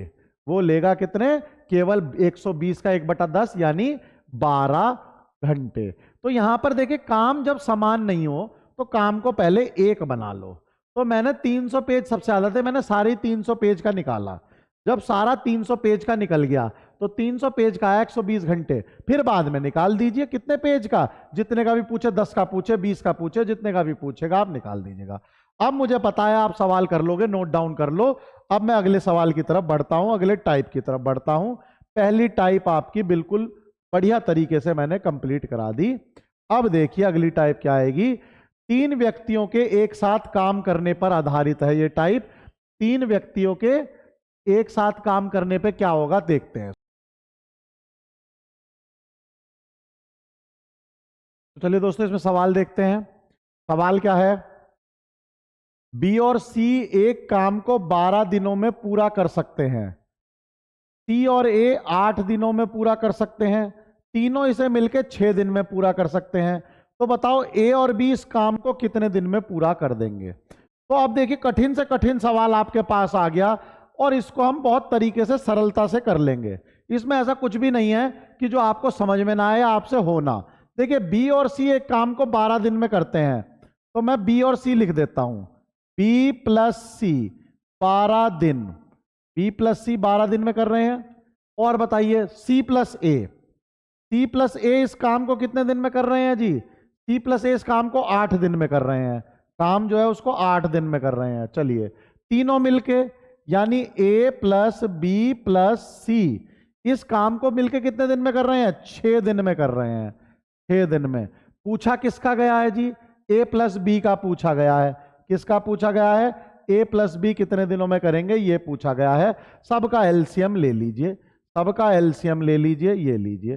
वो लेगा कितने, केवल 120 का 1/10 यानी 12 घंटे। तो यहां पर देखिए काम जब समान नहीं हो तो काम को पहले एक बना लो। तो मैंने 300 पेज सबसे ज्यादा थे, मैंने सारे 300 पेज का निकाला। जब सारा 300 पेज का निकल गया तो 300 पेज का आया 120 घंटे। फिर बाद में निकाल दीजिए कितने पेज का, जितने का भी पूछे, 10 का पूछे, 20 का पूछे, जितने का भी पूछेगा आप निकाल दीजिएगा। अब मुझे पता है आप सवाल कर लोगे, नोट डाउन कर लो। अब मैं अगले सवाल की तरफ बढ़ता हूं, अगले टाइप की तरफ बढ़ता हूं। पहली टाइप आपकी बिल्कुल बढ़िया तरीके से मैंने कंप्लीट करा दी। अब देखिए अगली टाइप क्या आएगी। 3 व्यक्तियों के एक साथ काम करने पर आधारित है ये टाइप। 3 व्यक्तियों के एक साथ काम करने पे क्या होगा देखते हैं। तो चलिए दोस्तों इसमें सवाल देखते हैं। सवाल क्या है, बी और सी एक काम को 12 दिनों में पूरा कर सकते हैं। सी और ए 8 दिनों में पूरा कर सकते हैं। तीनों इसे मिलकर 6 दिन में पूरा कर सकते हैं। तो बताओ ए और बी इस काम को कितने दिन में पूरा कर देंगे। तो अब देखिए कठिन से कठिन सवाल आपके पास आ गया और इसको हम बहुत तरीके से सरलता से कर लेंगे। इसमें ऐसा कुछ भी नहीं है कि जो आपको समझ में ना आए आपसे हो ना। देखिए बी और सी एक काम को 12 दिन में करते हैं, तो मैं बी और सी लिख देता हूं। बी प्लस सी 12 दिन, बी प्लस सी 12 दिन में कर रहे हैं। और बताइए सी प्लस ए, सी प्लस ए इस काम को कितने दिन में कर रहे हैं जी, सी प्लस ए इस काम को 8 दिन में कर रहे हैं। काम जो है उसको 8 दिन में कर रहे हैं। चलिए तीनों मिलके यानी ए प्लस बी प्लस सी इस काम को मिलके कितने दिन में कर रहे हैं, 6 दिन में कर रहे हैं। 6 दिन में। पूछा किसका गया है जी, ए प्लस बी का पूछा गया है। किसका पूछा गया है, ए प्लस बी कितने दिनों में करेंगे ये पूछा गया है। सबका एलसीएम ले लीजिए, सबका एलसीएम ले लीजिए, ये लीजिए।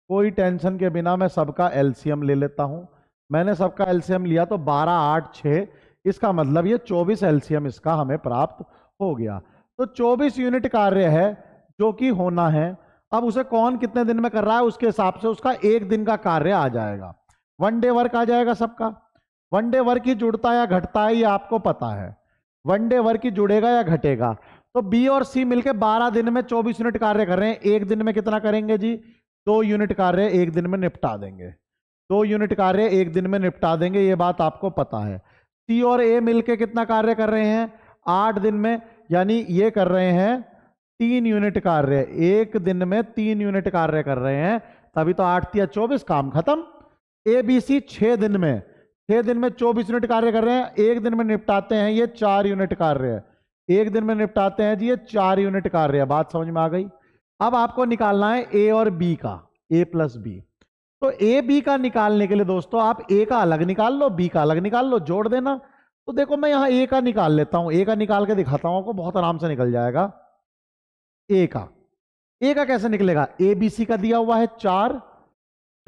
कोई टेंशन के बिना मैं सबका एलसीएम ले लेता हूं। मैंने सबका एलसीएम लिया तो 12, 8, 6, इसका मतलब ये 24 एलसीएम इसका हमें प्राप्त हो गया। तो 24 यूनिट कार्य है जो कि होना है। अब उसे कौन कितने दिन में कर रहा है उसके हिसाब से उसका 1 दिन का कार्य आ जाएगा। 1 डे वर्क आ जाएगा सबका। 1 डे वर्क ही जुड़ता है या घटता है ये आपको पता है। 1 डे वर्क ही जुड़ेगा या घटेगा। तो बी और सी मिलकर 12 दिन में 24 यूनिट कार्य कर रहे हैं। 1 दिन में कितना करेंगे जी, 2 यूनिट कार्य 1 दिन में निपटा देंगे। 2 यूनिट कार्य 1 दिन में निपटा देंगे, ये बात आपको पता है। सी और ए मिलके कितना कार्य कर रहे हैं, 8 दिन में, यानी ये कर रहे हैं 3 यूनिट कार्य। 1 दिन में 3 यूनिट कार्य कर रहे हैं, तभी तो 8 या 24 काम खत्म। ए बी सी 6 दिन में, 6 दिन में 24 यूनिट कार्य कर रहे हैं। 1 दिन में निपटाते हैं ये 4 यूनिट कार्य है। 1 दिन में निपटाते हैं जी ये 4 यूनिट कार्य है। बात समझ में आ गई। अब आपको निकालना है ए और बी का, ए प्लस बी। तो ए बी का निकालने के लिए दोस्तों आप ए का अलग निकाल लो, बी का अलग निकाल लो, जोड़ देना। तो देखो मैं यहां ए का निकाल लेता हूं, ए का निकाल के दिखाता हूं आपको, बहुत आराम से निकल जाएगा। ए का कैसे निकलेगा, ए बी सी का दिया हुआ है 4,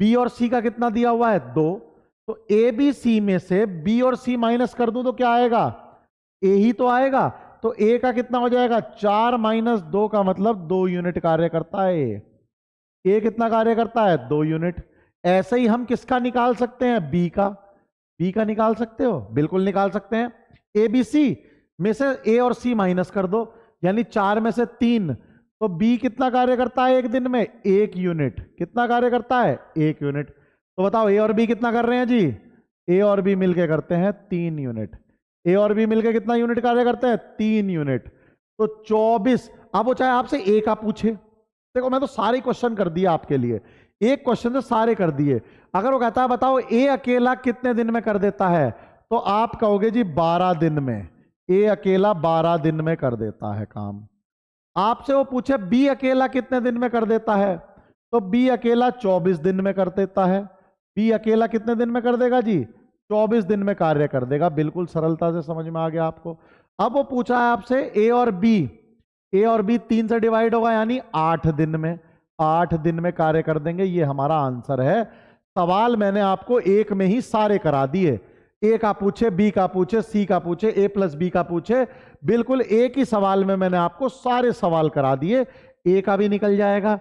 बी और सी का कितना दिया हुआ है 2। तो ए बी सी में से बी और सी माइनस कर दूं तो क्या आएगा, ए ही तो आएगा। तो ए का कितना हो जाएगा, 4 माइनस 2 का मतलब 2 यूनिट कार्य करता है। ए कितना कार्य करता है, 2 यूनिट। ऐसे ही हम किसका निकाल सकते हैं, बी का निकाल सकते हो, बिल्कुल निकाल सकते हैं। ए बी सी में से ए और सी माइनस कर दो, यानी 4 में से 3। तो बी कितना कार्य करता है 1 दिन में, 1 यूनिट। कितना कार्य करता है, 1 यूनिट। तो बताओ ए और बी कितना कर रहे हैं जी, ए और बी मिलके करते हैं 3 यूनिट। ए और बी मिलके कितना यूनिट कार्य करते हैं, 3 यूनिट। तो 24। अब वो चाहे आपसे ए का पूछे, देखो मैं तो सारे क्वेश्चन कर दिया आपके लिए, एक क्वेश्चन से सारे कर दिए। अगर वो कहता है बताओ ए अकेला कितने दिन में कर देता है, तो आप कहोगे जी 12 दिन में। ए अकेला 12 दिन में कर देता है काम। आपसे वो पूछे बी अकेला कितने दिन में कर देता है, तो बी अकेला 24 दिन में कर देता है। बी अकेला कितने दिन में कर देगा जी, 24 दिन में कार्य कर देगा। बिल्कुल सरलता से समझ में आ गया आपको। अब वो पूछा है आपसे ए और बी, ए और बी 3 से डिवाइड होगा यानी 8 दिन में, 8 दिन में कार्य कर देंगे। ये हमारा आंसर है। सवाल मैंने आपको एक में ही सारे करा दिए, ए का पूछे, बी का पूछे, सी का पूछे, ए प्लस बी का पूछे, बिल्कुल एक ही सवाल में मैंने आपको सारे सवाल करा दिए। ए का भी निकल जाएगा,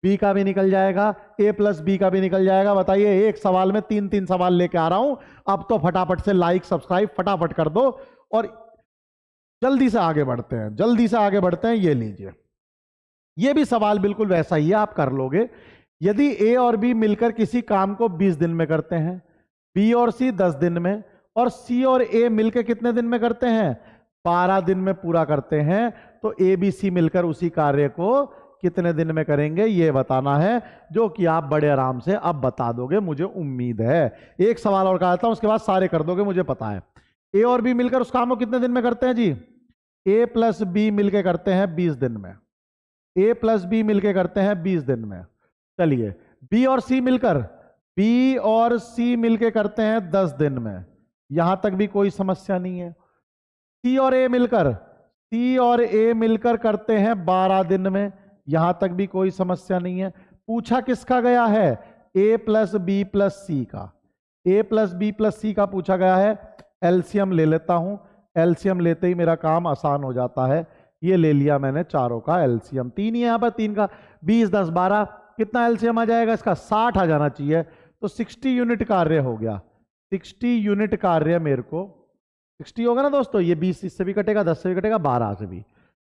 बी का भी निकल जाएगा, ए प्लस बी का भी निकल जाएगा। बताइए, एक सवाल में 3-3 सवाल लेके आ रहा हूं। अब तो फटाफट से लाइक सब्सक्राइब फटाफट कर दो और जल्दी से आगे बढ़ते हैं, जल्दी से आगे बढ़ते हैं। ये लीजिए, ये भी सवाल बिल्कुल वैसा ही है, आप कर लोगे। यदि ए और बी मिलकर किसी काम को 20 दिन में करते हैं, बी और सी 10 दिन में, और सी और ए मिलकर कितने दिन में करते हैं? 12 दिन में पूरा करते हैं, तो ए बी सी मिलकर उसी कार्य को कितने दिन में करेंगे, ये बताना है, जो कि आप बड़े आराम से अब बता दोगे, मुझे उम्मीद है। एक सवाल और कहता हूं, उसके बाद सारे कर दोगे, मुझे पता है। ए और बी मिलकर उस काम को कितने दिन में करते हैं जी? ए प्लस बी मिलकर करते हैं 20 दिन में, ए प्लस बी मिलकर करते हैं 20 दिन में। चलिए, बी और सी मिलकर, बी और सी मिलकर करते हैं 10 दिन में, यहां तक भी कोई समस्या नहीं है। सी और ए मिलकर, सी और ए मिलकर करते हैं 12 दिन में, यहां तक भी कोई समस्या नहीं है। पूछा किसका गया है? ए प्लस बी प्लस सी का, ए प्लस बी प्लस सी का पूछा गया है। एलसीएम ले लेता हूं, एलसीएम लेते ही मेरा काम आसान हो जाता है। ये ले लिया मैंने चारों का एलसीएम, 3 ही है यहां पर, 3 का 20 10 12, कितना एलसीएम आ जाएगा इसका? 60 आ जाना चाहिए। तो 60 यूनिट कार्य हो गया, 60 यूनिट कार्य मेरे को 60 होगा ना दोस्तों। ये 20 इससे भी कटेगा, 10 से भी कटेगा, 12 से भी।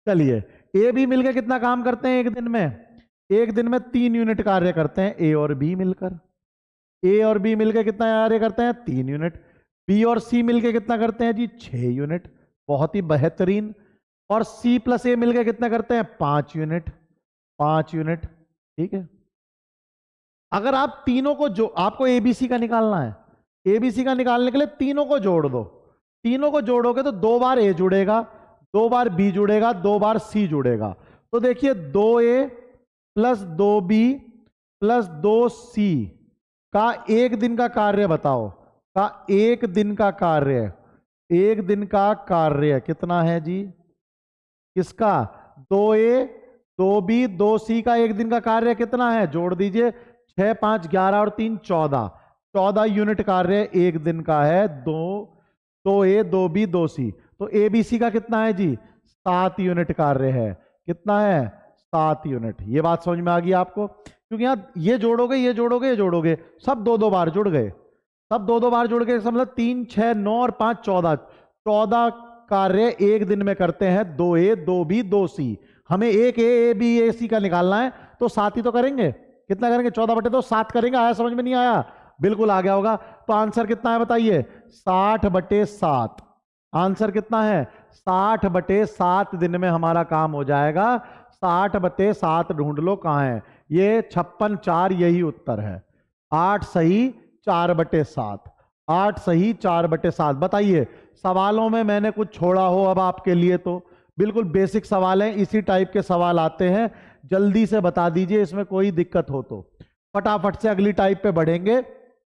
चलिए, ए बी मिलकर कितना काम करते हैं एक दिन में? एक दिन में 3 यूनिट कार्य करते हैं ए और बी मिलकर। ए और बी मिलकर कितना कार्य करते हैं? 3 यूनिट। बी और सी मिलकर कितना करते हैं जी? 6 यूनिट। बहुत ही बेहतरीन। और सी प्लस ए मिलकर कितना करते हैं? 5 यूनिट, 5 यूनिट। ठीक है, अगर आप तीनों को जो आपको एबीसी का निकालना है, एबीसी का निकालने के लिए तीनों को जोड़ दो। तीनों को जोड़ोगे तो 2 बार ए जुड़ेगा, 2 बार बी जुड़ेगा, 2 बार सी जुड़ेगा। तो देखिए, 2a plus 2b plus 2c का एक दिन का कार्य बताओ, का एक दिन का कार्य, एक दिन का कार्य कितना है जी? किसका? 2a 2b 2c का एक दिन का कार्य कितना है? जोड़ दीजिए, 6 5 11 और 3 14, 14 यूनिट कार्य एक दिन का है। 2a 2b 2c, तो एबीसी का कितना है जी? 7 यूनिट कार्य है। कितना है? 7 यूनिट। ये बात समझ में आ गई आपको? क्योंकि यहां ये जोड़ोगे, ये जोड़ोगे, ये जोड़ोगे, सब 2-2 बार जुड़ गए, सब 2-2 बार जुड़ गए। मतलब 3 6 9 और 5 14, 14 कार्य एक दिन में करते हैं 2a 2b 2c। हमें एक ए बी ए सी का निकालना है, तो 7 ही तो करेंगे। कितना करेंगे? 14/2 7 करेंगे। आया समझ में? नहीं आया? बिल्कुल आ गया होगा। तो आंसर कितना है बताइए? 60/7। आंसर कितना है? 60/7 दिन में हमारा काम हो जाएगा। 60/7 ढूंढ लो कहां है। ये 56 4 यही उत्तर है। 8 सही 4/7, 8 सही 4/7। बताइए, सवालों में मैंने कुछ छोड़ा हो अब आपके लिए? तो बिल्कुल बेसिक सवाल है, इसी टाइप के सवाल आते हैं। जल्दी से बता दीजिए इसमें कोई दिक्कत हो तो। फटाफट से अगली टाइप पे बढ़ेंगे,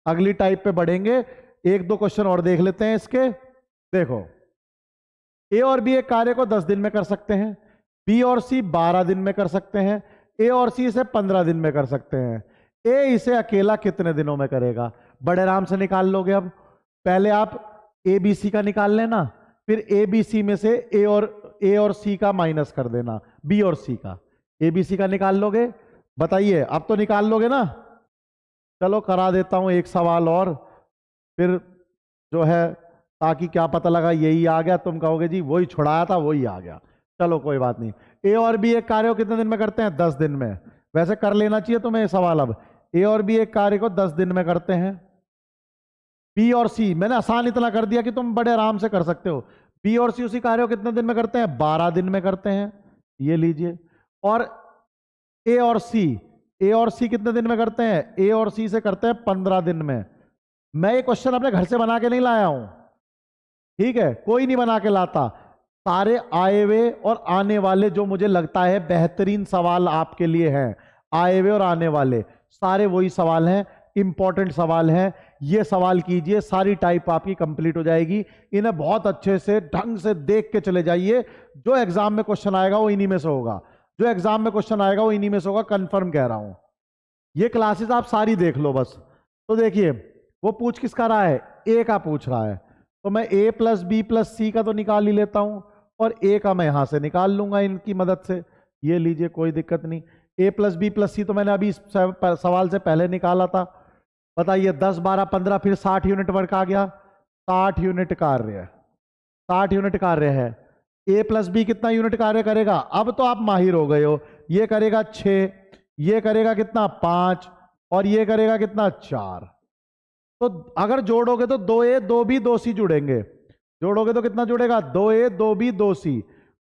अगली टाइप पे बढ़ेंगे। 1-2 क्वेश्चन और देख लेते हैं इसके। देखो, ए और बी एक कार्य को 10 दिन में कर सकते हैं, बी और सी 12 दिन में कर सकते हैं, ए और सी इसे 15 दिन में कर सकते हैं। ए इसे अकेला कितने दिनों में करेगा? बड़े आराम से निकाल लोगे। अब पहले आप ए बी सी का निकाल लेना, फिर ए बी सी में से ए और सी का माइनस कर देना, बी और सी का। ए बी सी का निकाल लोगे? बताइए, अब तो निकाल लोगे ना? चलो करा देता हूं एक सवाल और, फिर जो है, ताकि क्या पता लगा यही आ गया, तुम कहोगे जी वही छुड़ाया था वही आ गया। चलो कोई बात नहीं। ए और बी एक कार्य को कितने दिन में करते हैं? 10 दिन में। वैसे कर लेना चाहिए तुम्हें ये सवाल। अब ए और बी एक कार्य को 10 दिन में करते हैं। बी और सी मैंने आसान इतना कर दिया कि तुम बड़े आराम से कर सकते हो। बी और सी उसी कार्य को कितने दिन में करते हैं? 12 दिन में करते हैं। ये लीजिए। और ए और सी कितने दिन में करते हैं? ए और सी से करते हैं 15 दिन में। मैं ये क्वेश्चन अपने घर से बना के नहीं लाया हूं, ठीक है? कोई नहीं बना के लाता। सारे आए हुए और आने वाले जो मुझे लगता है बेहतरीन सवाल आपके लिए हैं, आए हुए और आने वाले सारे वही सवाल हैं, इंपॉर्टेंट सवाल हैं। ये सवाल कीजिए, सारी टाइप आपकी कंप्लीट हो जाएगी। इन्हें बहुत अच्छे से ढंग से देख के चले जाइए। जो एग्जाम में क्वेश्चन आएगा वो इन्हीं में से होगा, जो एग्जाम में क्वेश्चन आएगा वो इन्हीं में से होगा, कंफर्म कह रहा हूं। ये क्लासेस आप सारी देख लो बस। तो देखिए वो पूछ किसका रहा है, ए का पूछ रहा है, तो मैं ए प्लस बी प्लस सी का तो निकाल ही लेता हूं और ए का मैं यहां से निकाल लूंगा इनकी मदद से। ये लीजिए, कोई दिक्कत नहीं। ए प्लस बी प्लस सी तो मैंने अभी इस सवाल से पहले निकाला था। बताइए 10 12 15 फिर 60 यूनिट वर्क आ गया, 60 यूनिट कार्य, 60 यूनिट कार्य है। ए प्लस बी कितना यूनिट कार्य करेगा, अब तो आप माहिर हो गए हो। ये करेगा 6, ये करेगा कितना 5 और ये करेगा कितना 4। तो अगर जोड़ोगे तो 2A 2B 2C जुड़ेंगे। जोड़ोगे तो कितना जुड़ेगा, 2A 2B 2C।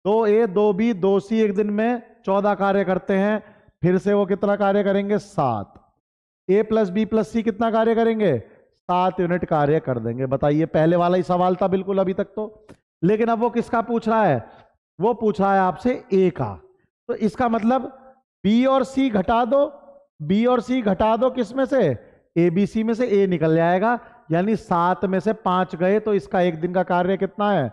2A 2B 2C एक दिन में 14 कार्य करते हैं। फिर से वो कितना कार्य करेंगे, 7। A प्लस बी प्लस सी कितना कार्य करेंगे, 7 यूनिट कार्य कर देंगे। बताइए, पहले वाला ही सवाल था बिल्कुल अभी तक तो। लेकिन अब वो किसका पूछ रहा है, वो पूछ रहा है आपसे A का। तो इसका मतलब B और C घटा दो, B और C घटा दो किस में से, ABC में से A निकल जाएगा। यानी 7 में से 5 गए तो इसका एक दिन का कार्य कितना है,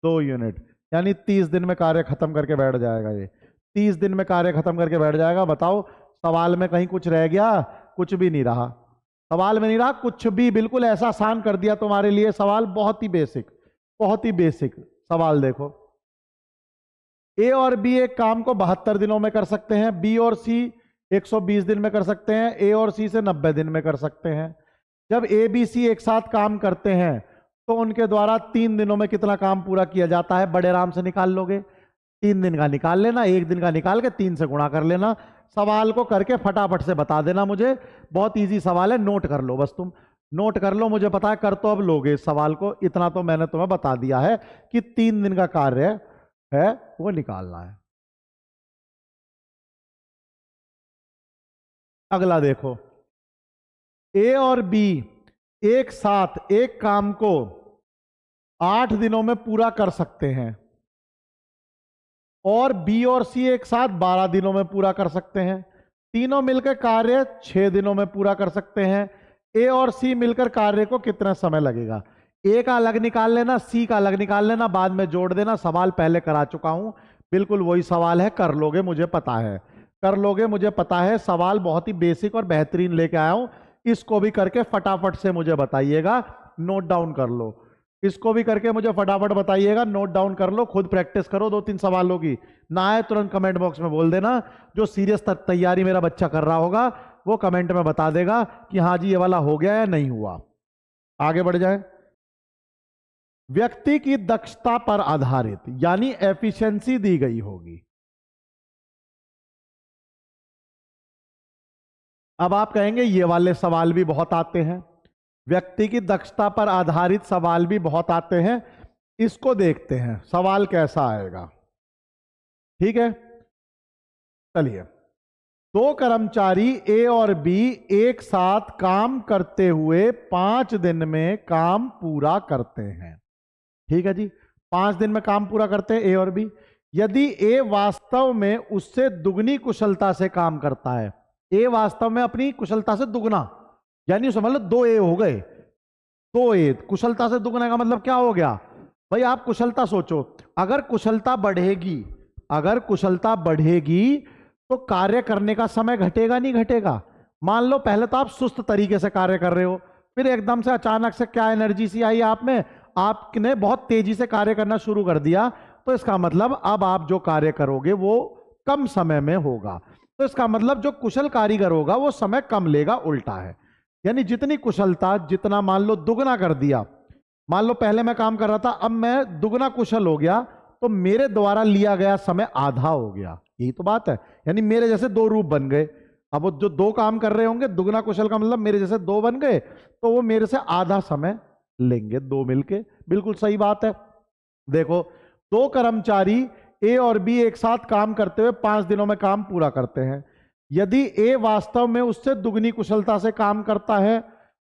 2 यूनिट। यानी 30 दिन में कार्य खत्म करके बैठ जाएगा। ये 30 दिन में कार्य खत्म करके बैठ जाएगा। बताओ सवाल में कहीं कुछ रह गया, कुछ भी नहीं रहा। सवाल में नहीं रहा कुछ भी, बिल्कुल ऐसा आसान कर दिया तुम्हारे लिए सवाल। बहुत ही बेसिक, बहुत ही बेसिक सवाल। देखो ए और बी एक काम को 72 दिनों में कर सकते हैं, बी और सी 120 दिन में कर सकते हैं, ए और सी से 90 दिन में कर सकते हैं। जब ए बी सी एक साथ काम करते हैं तो उनके द्वारा 3 दिनों में कितना काम पूरा किया जाता है, बड़े आराम से निकाल लोगे। 3 दिन का निकाल लेना, एक दिन का निकाल के 3 से गुणा कर लेना। सवाल को करके फटाफट से बता देना मुझे। बहुत इजी सवाल है, नोट कर लो बस, तुम नोट कर लो। मुझे पता है कर तो अब लोगे इस सवाल को, इतना तो मैंने तुम्हें बता दिया है कि 3 दिन का कार्य है वो निकालना है। अगला देखो, ए और बी एक साथ एक काम को 8 दिनों में पूरा कर सकते हैं और बी और सी एक साथ 12 दिनों में पूरा कर सकते हैं। तीनों मिलकर कार्य 6 दिनों में पूरा कर सकते हैं। ए और सी मिलकर कार्य को कितना समय लगेगा, ए का अलग निकाल लेना, सी का अलग निकाल लेना, बाद में जोड़ देना। सवाल पहले करा चुका हूं, बिल्कुल वही सवाल है, कर लोगे मुझे पता है, कर लोगे मुझे पता है। सवाल बहुत ही बेसिक और बेहतरीन लेके आया हूं। इसको भी करके फटाफट से मुझे बताइएगा, नोट डाउन कर लो। इसको भी करके मुझे फटाफट बताइएगा, नोट डाउन कर लो, खुद प्रैक्टिस करो 2-3 सवालों की। ना आए तुरंत कमेंट बॉक्स में बोल देना। जो सीरियस तैयारी मेरा बच्चा कर रहा होगा वो कमेंट में बता देगा कि हाँ जी ये वाला हो गया या नहीं हुआ। आगे बढ़ जाए। व्यक्ति की दक्षता पर आधारित, यानी एफिशिएंसी दी गई होगी। अब आप कहेंगे ये वाले सवाल भी बहुत आते हैं, व्यक्ति की दक्षता पर आधारित सवाल भी बहुत आते हैं। इसको देखते हैं सवाल कैसा आएगा, ठीक है। चलिए, 2 कर्मचारी ए और बी एक साथ काम करते हुए 5 दिन में काम पूरा करते हैं। ठीक है जी, 5 दिन में काम पूरा करते हैं ए और बी। यदि ए वास्तव में उससे दुगनी कुशलता से काम करता है, ए वास्तव में अपनी कुशलता से दुगना, यानी समझ लो 2A हो गए। 2A कुशलता से दुगना का मतलब क्या हो गया भाई, आप कुशलता सोचो। अगर कुशलता बढ़ेगी, अगर कुशलता बढ़ेगी तो कार्य करने का समय घटेगा नहीं घटेगा। मान लो पहले तो आप सुस्त तरीके से कार्य कर रहे हो, फिर एकदम से अचानक से क्या एनर्जी सी आई आप में, आपने बहुत तेजी से कार्य करना शुरू कर दिया। तो इसका मतलब अब आप जो कार्य करोगे वो कम समय में होगा। तो इसका मतलब जो कुशल कारीगर होगा वो समय कम लेगा, उल्टा है। यानी जितनी कुशलता, जितना मान लो दुगना कर दिया, मान लो पहले मैं काम कर रहा था, अब मैं दुगना कुशल हो गया, तो मेरे द्वारा लिया गया समय आधा हो गया। यही तो बात है, यानी मेरे जैसे 2 रूप बन गए। अब वो जो 2 काम कर रहे होंगे, दुगना कुशल का मतलब मेरे जैसे 2 बन गए, तो वो मेरे से आधा समय लेंगे 2 मिलके। बिल्कुल सही बात है। देखो, 2 कर्मचारी ए और बी एक साथ काम करते हुए 5 दिनों में काम पूरा करते हैं। यदि ए वास्तव में उससे दुगनी कुशलता से काम करता है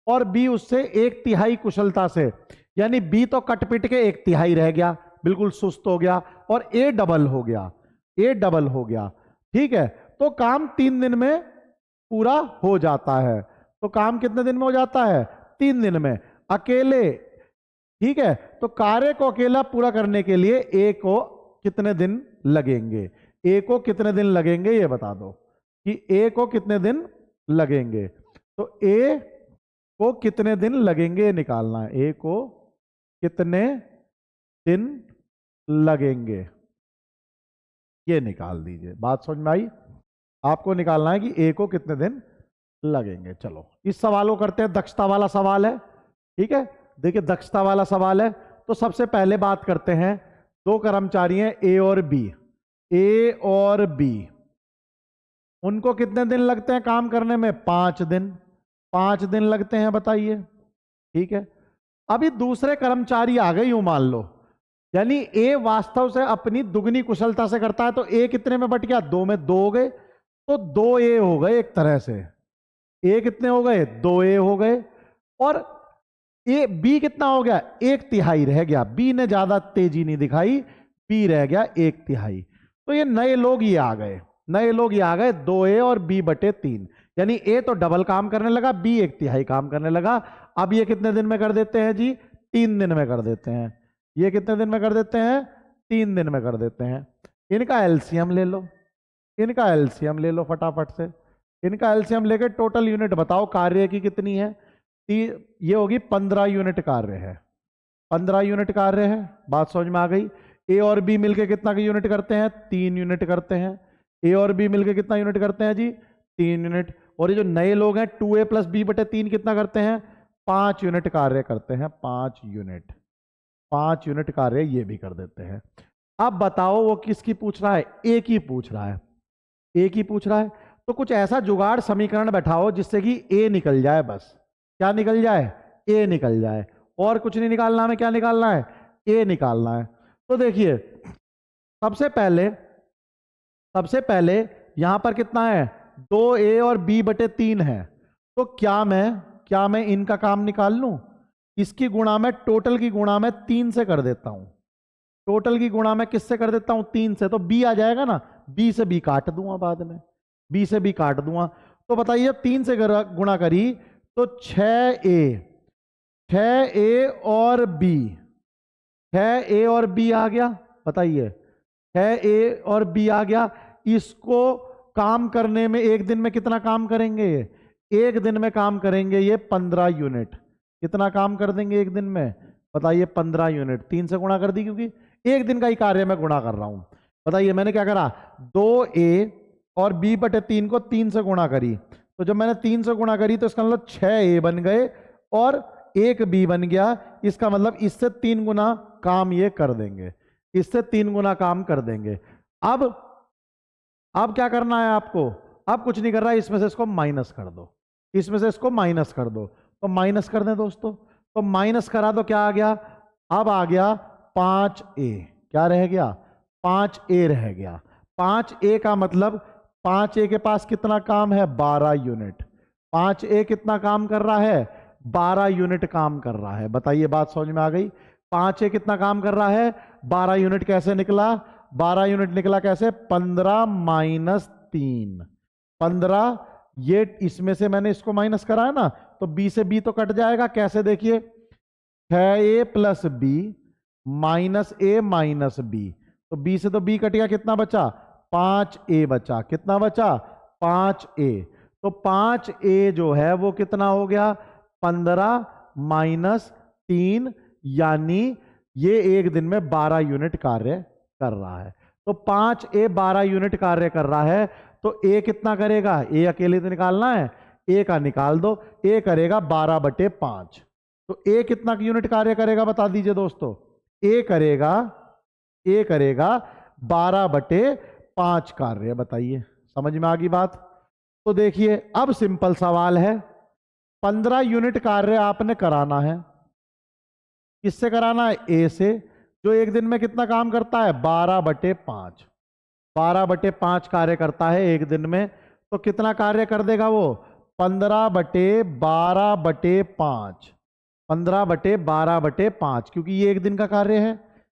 और बी उससे 1/3 कुशलता से, यानी बी तो कटपिट के 1/3 रह गया, बिल्कुल सुस्त हो गया, और ए डबल हो गया, ए डबल हो गया, ठीक है, तो काम 3 दिन में पूरा हो जाता है। तो काम कितने दिन में हो जाता है, 3 दिन में अकेले, ठीक है। तो कार्य को अकेला पूरा करने के लिए ए को कितने दिन लगेंगे, ए को कितने दिन लगेंगे ये बता दो कि ए को कितने दिन लगेंगे। तो ए को कितने दिन लगेंगे निकालना है। ए को कितने दिन लगेंगे ये निकाल दीजिए। बात समझ में आई? आपको निकालना है कि ए को कितने दिन लगेंगे। चलो इस सवाल को करते हैं, दक्षता वाला सवाल है। ठीक है, देखिए दक्षता वाला सवाल है। तो सबसे पहले बात करते हैं, दो कर्मचारी हैं ए और बी। ए और बी, उनको कितने दिन लगते हैं काम करने में? 5 दिन। 5 दिन लगते हैं, बताइए। ठीक है, अभी दूसरे कर्मचारी आ गए यूं मान लो, यानी ए वास्तव से अपनी दुगनी कुशलता से करता है, तो ए कितने में बट गया? 2 में 2 हो गए, तो 2 ए हो गए एक तरह से। ए कितने हो गए? 2 ए हो गए। और ए बी कितना हो गया? 1/3 रह गया। बी ने ज्यादा तेजी नहीं दिखाई, बी रह गया 1/3। तो ये नए लोग ये आ गए, नए लोग ये आ गए 2a और b/3, यानी ए तो डबल काम करने लगा, बी 1/3 काम करने लगा। अब ये कितने दिन में कर देते हैं जी? 3 दिन में कर देते हैं। ये कितने दिन में कर देते हैं? 3 दिन में कर देते हैं। इनका एलसीएम ले लो, इनका एलसीएम ले लो फटाफट से। इनका एलसीएम लेके टोटल यूनिट बताओ कार्य की कितनी है। ये होगी 15 यूनिट कार्य है, 15 यूनिट कार्य है। बात समझ में आ गई? ए और बी मिलके कितना की यूनिट करते हैं? 3 यूनिट करते हैं। ए और बी मिलके कितना यूनिट करते हैं जी? 3 यूनिट। और ये जो नए लोग हैं 2a + b/3 कितना करते हैं? 5 यूनिट कार्य करते हैं। 5 यूनिट, 5 यूनिट कार्य ये भी कर देते हैं। अब बताओ वो किसकी पूछ रहा है? ए की पूछ रहा है, ए की पूछ रहा है। तो कुछ ऐसा जुगाड़ समीकरण बैठाओ जिससे कि ए निकल जाए, बस। क्या निकल जाए? ए निकल जाए, और कुछ नहीं निकालना हमें। क्या निकालना है? ए निकालना है। तो देखिए सबसे पहले यहां पर कितना है? 2a और b/3 है। तो क्या मैं इनका काम निकाल लूं? इसकी गुणा में, टोटल की गुणा में 3 से कर देता हूं। टोटल की गुणा में किससे कर देता हूं? 3 से। तो b आ जाएगा ना, b से b काट दूंगा बाद में, b से b काट दूंगा। तो बताइए 3 से गुणा करी तो 6a और b, 6a और b आ गया। बताइए 6a और b आ गया। इसको काम करने में एक दिन में कितना काम करेंगे? एक दिन में काम करेंगे ये 15 यूनिट। कितना काम कर देंगे एक दिन में? बताइए 15 यूनिट। 3 से गुणा कर दी, क्योंकि एक दिन का ही कार्य मैं गुणा कर रहा हूं। बताइए मैंने क्या करा? 2a और b/3 को 3 से गुणा करी। तो जब मैंने 3 से गुणा करी तो इसका मतलब 6a बन गए और 1 b बन गया। इसका मतलब इससे 3 गुना काम ये कर देंगे, इससे 3 गुना काम कर देंगे। अब क्या करना है आपको? अब कुछ नहीं कर रहा है, इसमें से इसको माइनस कर दो, इसमें से इसको माइनस कर दो। तो माइनस कर दें दोस्तों, तो माइनस करा तो क्या आ गया? अब आ गया 5a। क्या रह गया? 5a रह गया। 5a का मतलब 5a के पास कितना काम है? 12 यूनिट। 5a कितना काम कर रहा है? 12 यूनिट काम कर रहा है। बताइए बात समझ में आ गई? 5a कितना काम कर रहा है? 12 यूनिट। कैसे निकला 12 यूनिट? निकला कैसे? 15 - 3, 15। ये इसमें से मैंने इसको माइनस करा है ना, तो b से b तो कट जाएगा। कैसे? देखिए 6a + b -a - b, तो b से तो b कट गया। कितना बचा? 5a बचा। कितना बचा? 5a। तो 5a जो है वो कितना हो गया? 15 - 3, यानी ये एक दिन में 12 यूनिट कार्य कर रहा है। तो 5a 12 यूनिट कार्य कर रहा है। तो a कितना करेगा? a अकेले तो निकालना है, a का निकाल दो। a करेगा 12/5। तो a कितना यूनिट कार्य करेगा बता दीजिए दोस्तों? a करेगा 12/5 कार्य। बताइए समझ में आ गई बात? तो देखिए अब सिंपल सवाल है, 15 यूनिट कार्य आपने कराना है। किससे कराना है? ए से, जो एक दिन में कितना काम करता है? 12/5। 12/5 कार्य करता है एक दिन में। तो कितना कार्य कर देगा वो? 15/12/5। 15/12/5, क्योंकि ये एक दिन का कार्य है।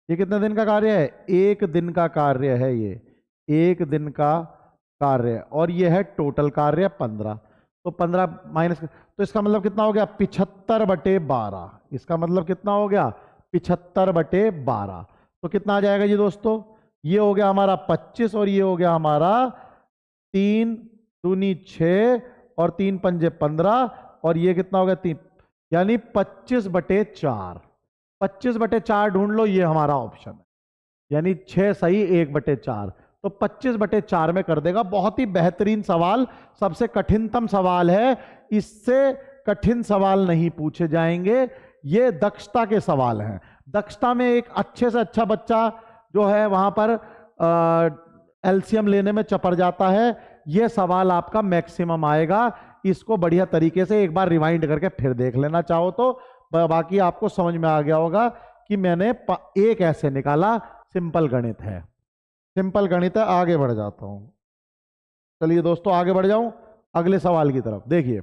ये कितने दिन का कार्य है? एक दिन का कार्य है ये, एक दिन का कार्य। और ये है टोटल कार्य 15। तो 15 माइनस, तो इसका मतलब कितना हो गया? 75/12। इसका मतलब कितना हो गया? 75/12। तो कितना आ जाएगा जी दोस्तों? ये हो गया हमारा 25 और ये हो गया हमारा 3 दूनी 6 और 3 पंजे 15 और ये कितना हो गया? यानी 25/4। 25/4 ढूंढ लो, ये हमारा ऑप्शन है, यानी 6 सही 1/4, तो 25/4 में कर देगा। बहुत ही बेहतरीन सवाल, सबसे कठिनतम सवाल है, इससे कठिन सवाल नहीं पूछे जाएंगे, ये दक्षता के सवाल हैं। दक्षता में एक अच्छे से अच्छा बच्चा जो है वहां पर एलसीएम लेने में चपर जाता है, ये सवाल आपका मैक्सिमम आएगा। इसको बढ़िया तरीके से एक बार रिवाइंड करके फिर देख लेना चाहो तो, बाकी आपको समझ में आ गया होगा कि मैंने एक ऐसे निकाला। सिंपल गणित है, सिंपल गणित है। आगे बढ़ जाता हूं, चलिए दोस्तों आगे बढ़ जाऊं अगले सवाल की तरफ। देखिए,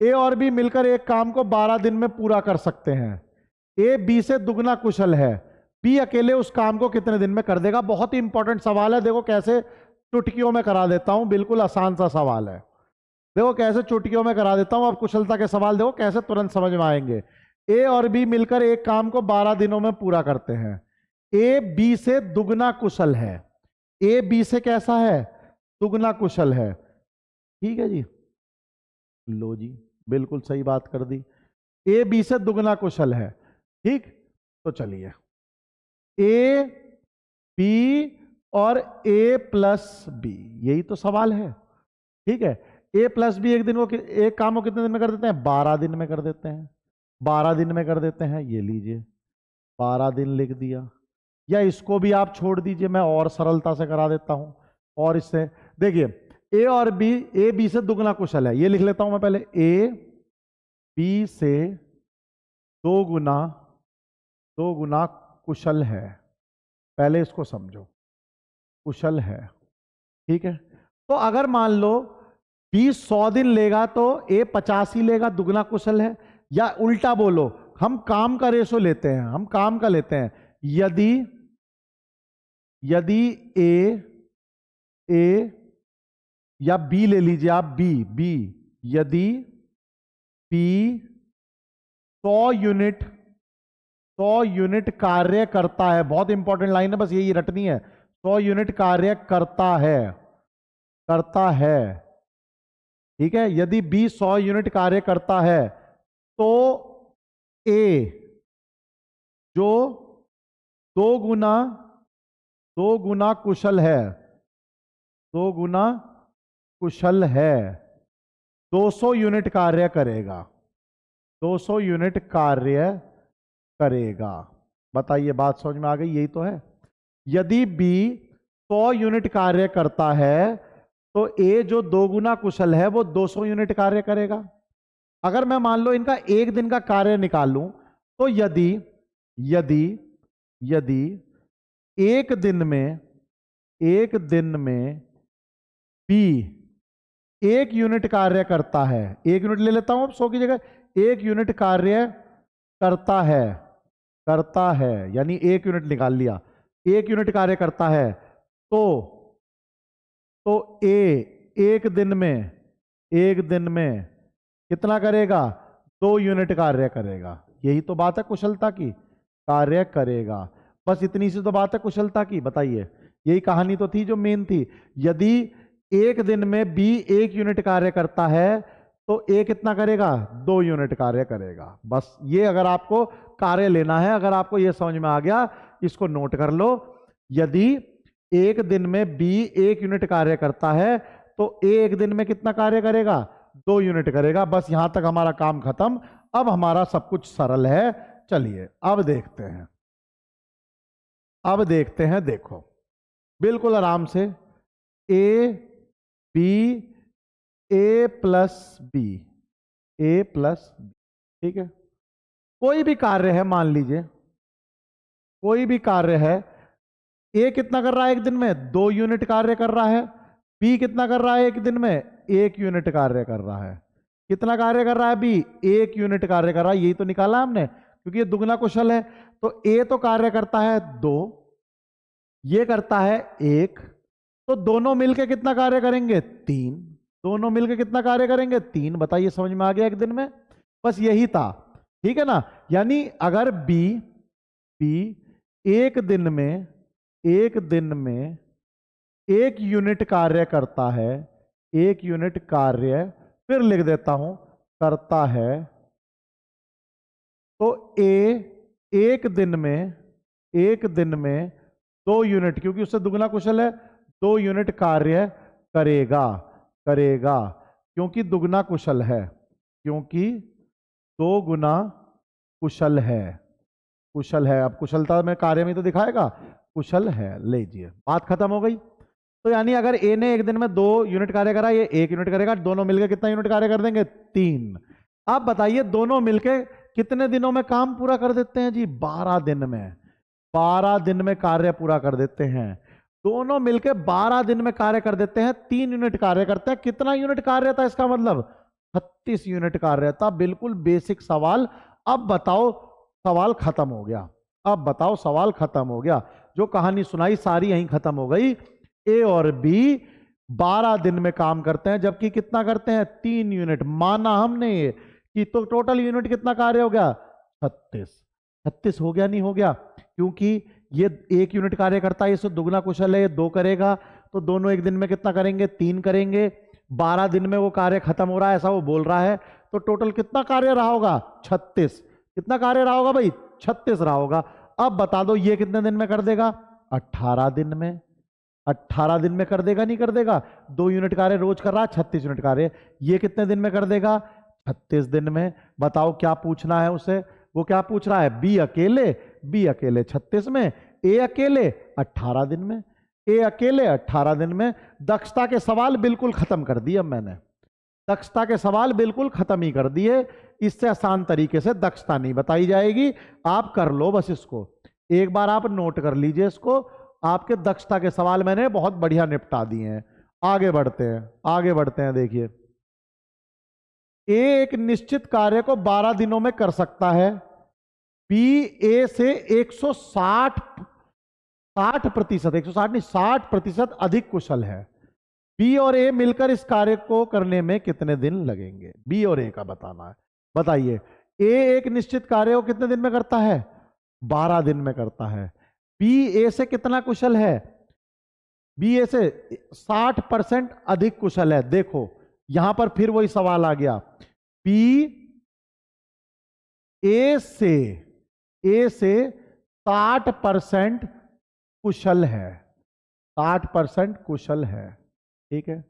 ए और बी मिलकर एक काम को 12 दिन में पूरा कर सकते हैं। ए बी से दुगना कुशल है, बी अकेले उस काम को कितने दिन में कर देगा। बहुत ही इंपॉर्टेंट सवाल है, देखो कैसे चुटकियों में करा देता हूं, बिल्कुल आसान सा सवाल है। देखो कैसे चुटकियों में करा देता हूं, अब कुशलता के सवाल देखो कैसे तुरंत समझ में आएंगे। ए और बी मिलकर एक काम को 12 दिनों में पूरा करते हैं। ए बी से दुगना कुशल है, ए बी से कैसा है, दुगना कुशल है। ठीक है जी, लो जी, बिल्कुल सही बात कर दी, ए बी से दुगना कुशल है। ठीक, तो चलिए ए बी और ए प्लस बी, यही तो सवाल है। ठीक है, ए प्लस बी एक दिन को एक काम को कितने दिन में कर देते हैं, 12 दिन में कर देते हैं। 12 दिन में कर देते हैं, ये लीजिए 12 दिन लिख दिया। या इसको भी आप छोड़ दीजिए, मैं और सरलता से करा देता हूं। और इससे देखिए, ए और बी, ए बी से दुगना कुशल है, ये लिख लेता हूं मैं पहले, ए बी से दो गुना कुशल है। पहले इसको समझो, कुशल है। ठीक है, तो अगर मान लो बी 100 दिन लेगा तो ए 50 ही लेगा, दुगना कुशल है। या उल्टा बोलो, हम काम का रेशो लेते हैं, हम काम का लेते हैं। यदि ए या बी ले लीजिए आप, बी यदि बी 100 यूनिट कार्य करता है, बहुत इंपॉर्टेंट लाइन है, बस यही रटनी है, 100 यूनिट कार्य करता है। ठीक है, यदि बी 100 यूनिट कार्य करता है तो ए जो दो गुना कुशल है, 200 यूनिट कार्य करेगा, 200 यूनिट कार्य करेगा। बताइए, बात समझ में आ गई, यही तो है। यदि बी 100 यूनिट कार्य करता है तो ए जो 2 गुना कुशल है वो 200 यूनिट कार्य करेगा। अगर मैं मान लो इनका एक दिन का कार्य निकालूं तो यदि एक दिन में बी 1 यूनिट कार्य करता है, 1 यूनिट ले लेता हूं अब 100 की जगह, 1 यूनिट कार्य करता है, यानी 1 यूनिट निकाल लिया, 1 यूनिट कार्य करता है तो ए एक दिन में कितना करेगा, 2 यूनिट कार्य करेगा। यही तो बात है कुशलता की, कार्य करेगा। बस इतनी सी तो बात है कुशलता की। बताइए, यही कहानी तो थी जो मेन थी। यदि एक दिन में बी 1 यूनिट कार्य करता है तो ए कितना करेगा, 2 यूनिट कार्य करेगा। बस ये अगर आपको कार्य लेना है, अगर आपको ये समझ में आ गया, इसको नोट कर लो। यदि एक दिन में बी 1 यूनिट कार्य करता है तो ए एक दिन में कितना कार्य करेगा, 2 यूनिट करेगा। बस यहां तक हमारा काम खत्म। अब हमारा सब कुछ सरल है। चलिए अब देखते हैं, देखो बिल्कुल आराम से, ए प्लस बी, ठीक है। कोई भी कार्य है, मान लीजिए कोई भी कार्य है, ए कितना कर रहा है एक दिन में, 2 यूनिट कार्य कर रहा है। बी कितना कर रहा है एक दिन में, 1 यूनिट कार्य कर रहा है। कितना कार्य कर रहा है बी, 1 यूनिट कार्य कर रहा है। यही तो निकाला हमने, क्योंकि ये दुगना कुशल है। तो ए तो कार्य करता है 2, ये करता है 1, तो दोनों मिलकर कितना कार्य करेंगे, 3। दोनों मिलकर कितना कार्य करेंगे, 3। बताइए, समझ में आ गया एक दिन में? बस यही था, ठीक है ना। यानी अगर बी एक दिन में 1 यूनिट कार्य करता है, 1 यूनिट कार्य, फिर लिख देता हूं, करता है, तो एक दिन में 2 यूनिट, क्योंकि उससे दुगना कुशल है, 2 यूनिट कार्य करेगा क्योंकि दुगना कुशल है, क्योंकि 2 गुना कुशल है। अब कुशलता में कार्य में तो दिखाएगा कुशल है। लीजिए, बात खत्म हो गई। तो यानी अगर ए ने एक दिन में 2 यूनिट कार्य करा, ये 1 यूनिट करेगा, दोनों मिलकर कितना यूनिट कार्य कर देंगे? 3। अब बताइए दोनों मिलकर कितने दिनों में काम पूरा कर देते हैं जी? 12 दिन में। 12 दिन में कार्य पूरा कर देते हैं। दोनों मिलकर 12 दिन में कार्य कर देते हैं। 3 यूनिट कार्य करते हैं। कितना यूनिट कार्य था इसका मतलब? 36 यूनिट कार्य था। बिल्कुल बेसिक सवाल। अब बताओ सवाल खत्म हो गया। जो कहानी सुनाई सारी यहीं खत्म हो गई। ए और बी 12 दिन में काम करते हैं, जबकि कितना करते हैं? 3 यूनिट। माना हमने ये कि तो टोटल यूनिट कितना कार्य हो गया? 36 हो गया, नहीं हो गया? क्योंकि ये 1 यूनिट कार्य करता है, इससे दुगना कुशल है, ये 2 करेगा, तो दोनों एक दिन में कितना करेंगे? 3 करेंगे। 12 दिन में वो कार्य खत्म हो रहा है, ऐसा वो बोल रहा है। तो टोटल कितना कार्य रहा होगा? 36। कितना कार्य रहा होगा भाई? 36 रहा होगा। अब बता दो ये कितने दिन में कर देगा? 18 दिन में। 18 दिन में कर देगा, नहीं कर देगा? 2 यूनिट कार्य रोज कर रहा है, 36 यूनिट कार्य। ये कितने दिन में कर देगा? 36 दिन में। बताओ क्या पूछना है उसे? वो क्या पूछ रहा है? बी अकेले 36 में, ए अकेले 18 दिन में। ए अकेले 18 दिन में। दक्षता के सवाल बिल्कुल खत्म कर दिए मैंने। दक्षता के सवाल बिल्कुल खत्म ही कर दिए। इससे आसान तरीके से दक्षता नहीं बताई जाएगी। आप कर लो बस इसको, एक बार आप नोट कर लीजिए इसको। आपके दक्षता के सवाल मैंने बहुत बढ़िया निपटा दिए हैं। आगे बढ़ते हैं। देखिए, ए एक निश्चित कार्य को 12 दिनों में कर सकता है। बी ए से 60% अधिक कुशल है। बी और ए मिलकर इस कार्य को करने में कितने दिन लगेंगे? बी और ए का बताना है। बताइए, ए एक निश्चित कार्य को कितने दिन में करता है? 12 दिन में करता है। बी ए से कितना कुशल है? बी ए से 60% अधिक कुशल है। देखो यहां पर फिर वही सवाल आ गया। बी ए से 60% कुशल है। 60% कुशल है, ठीक है।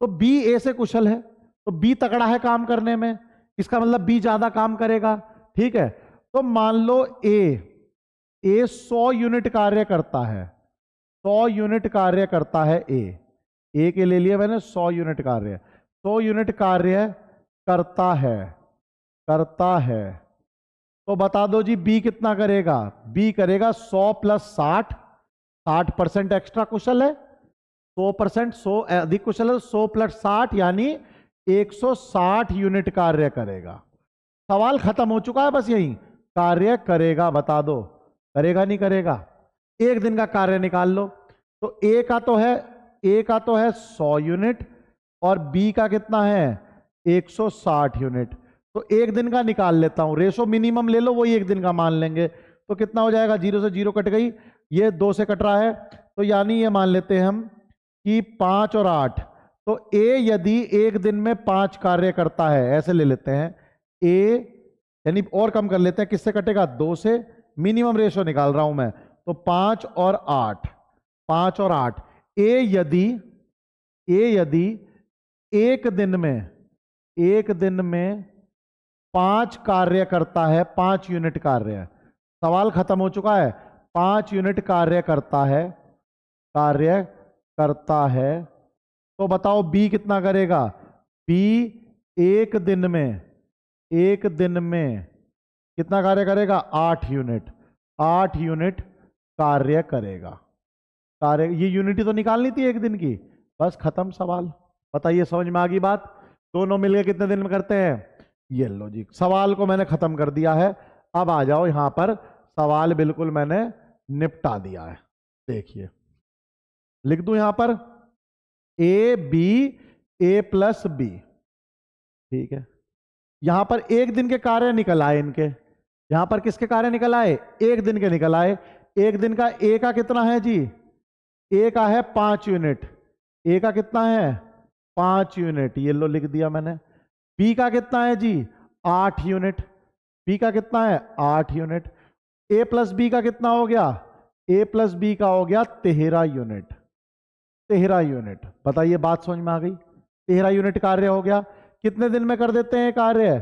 तो बी ए से कुशल है, तो बी तगड़ा है काम करने में, इसका मतलब बी ज्यादा काम करेगा, ठीक है। तो मान लो ए 100 यूनिट कार्य करता है। 100 यूनिट कार्य करता है ए के ले लिया मैंने 100 यूनिट कार्य। 100 यूनिट कार्य करता है। तो बता दो जी बी कितना करेगा? बी करेगा 100 + 60। 60% एक्स्ट्रा कुशल है। 100% 100 अधिक कुशल है। 100 + 60 यानी 160 यूनिट कार्य करेगा। सवाल खत्म हो चुका है, बस यही कार्य करेगा। बता दो करेगा नहीं करेगा? एक दिन का कार्य निकाल लो। तो ए का तो है 100 यूनिट और बी का कितना है? 160 यूनिट। तो एक दिन का निकाल लेता हूं। रेशो मिनिमम ले लो, वही एक दिन का मान लेंगे। तो कितना हो जाएगा? 0 से 0 कट गई, ये 2 से कट रहा है, तो यानी ये मान लेते हैं हम कि 5 और 8। तो ए यदि एक दिन में 5 कार्य करता है, ऐसे ले लेते हैं ए, यानी और कम कर लेते हैं, किससे कटेगा? 2 से। मिनिमम रेशो निकाल रहा हूं मैं, तो 5 और 8। 5 और 8। ए यदि एक दिन में 5 कार्य करता है, 5 यूनिट कार्य। सवाल खत्म हो चुका है। 5 यूनिट कार्य करता है, तो बताओ बी कितना करेगा? बी एक दिन में कितना कार्य करेगा? 8 यूनिट। 8 यूनिट कार्य करेगा। ये यूनिटी तो निकालनी थी एक दिन की। बस खत्म सवाल। बताइए समझ में आ गई बात? दोनों मिलकर कितने दिन में करते हैं? ये लो जी, सवाल को मैंने खत्म कर दिया है। अब आ जाओ यहां पर, सवाल बिल्कुल मैंने निपटा दिया है। देखिए, लिख दूं यहां पर ए बी A + B, ठीक है। यहां पर एक दिन के कार्य निकल आए इनके। यहां पर किसके कार्य निकल आए? एक दिन के निकल आए। एक दिन का ए का कितना है जी? ए का है 5 यूनिट। ए का कितना है? 5 यूनिट। ये लो लिख दिया मैंने। बी का कितना है जी? 8 यूनिट। बी का कितना है 8 यूनिट, ए प्लस बी का कितना हो गया, ए प्लस बी का हो गया 13 यूनिट, 13 यूनिट। बताइए बात समझ में आ गई, 13 यूनिट कार्य हो गया। कितने दिन में कर देते हैं कार्य,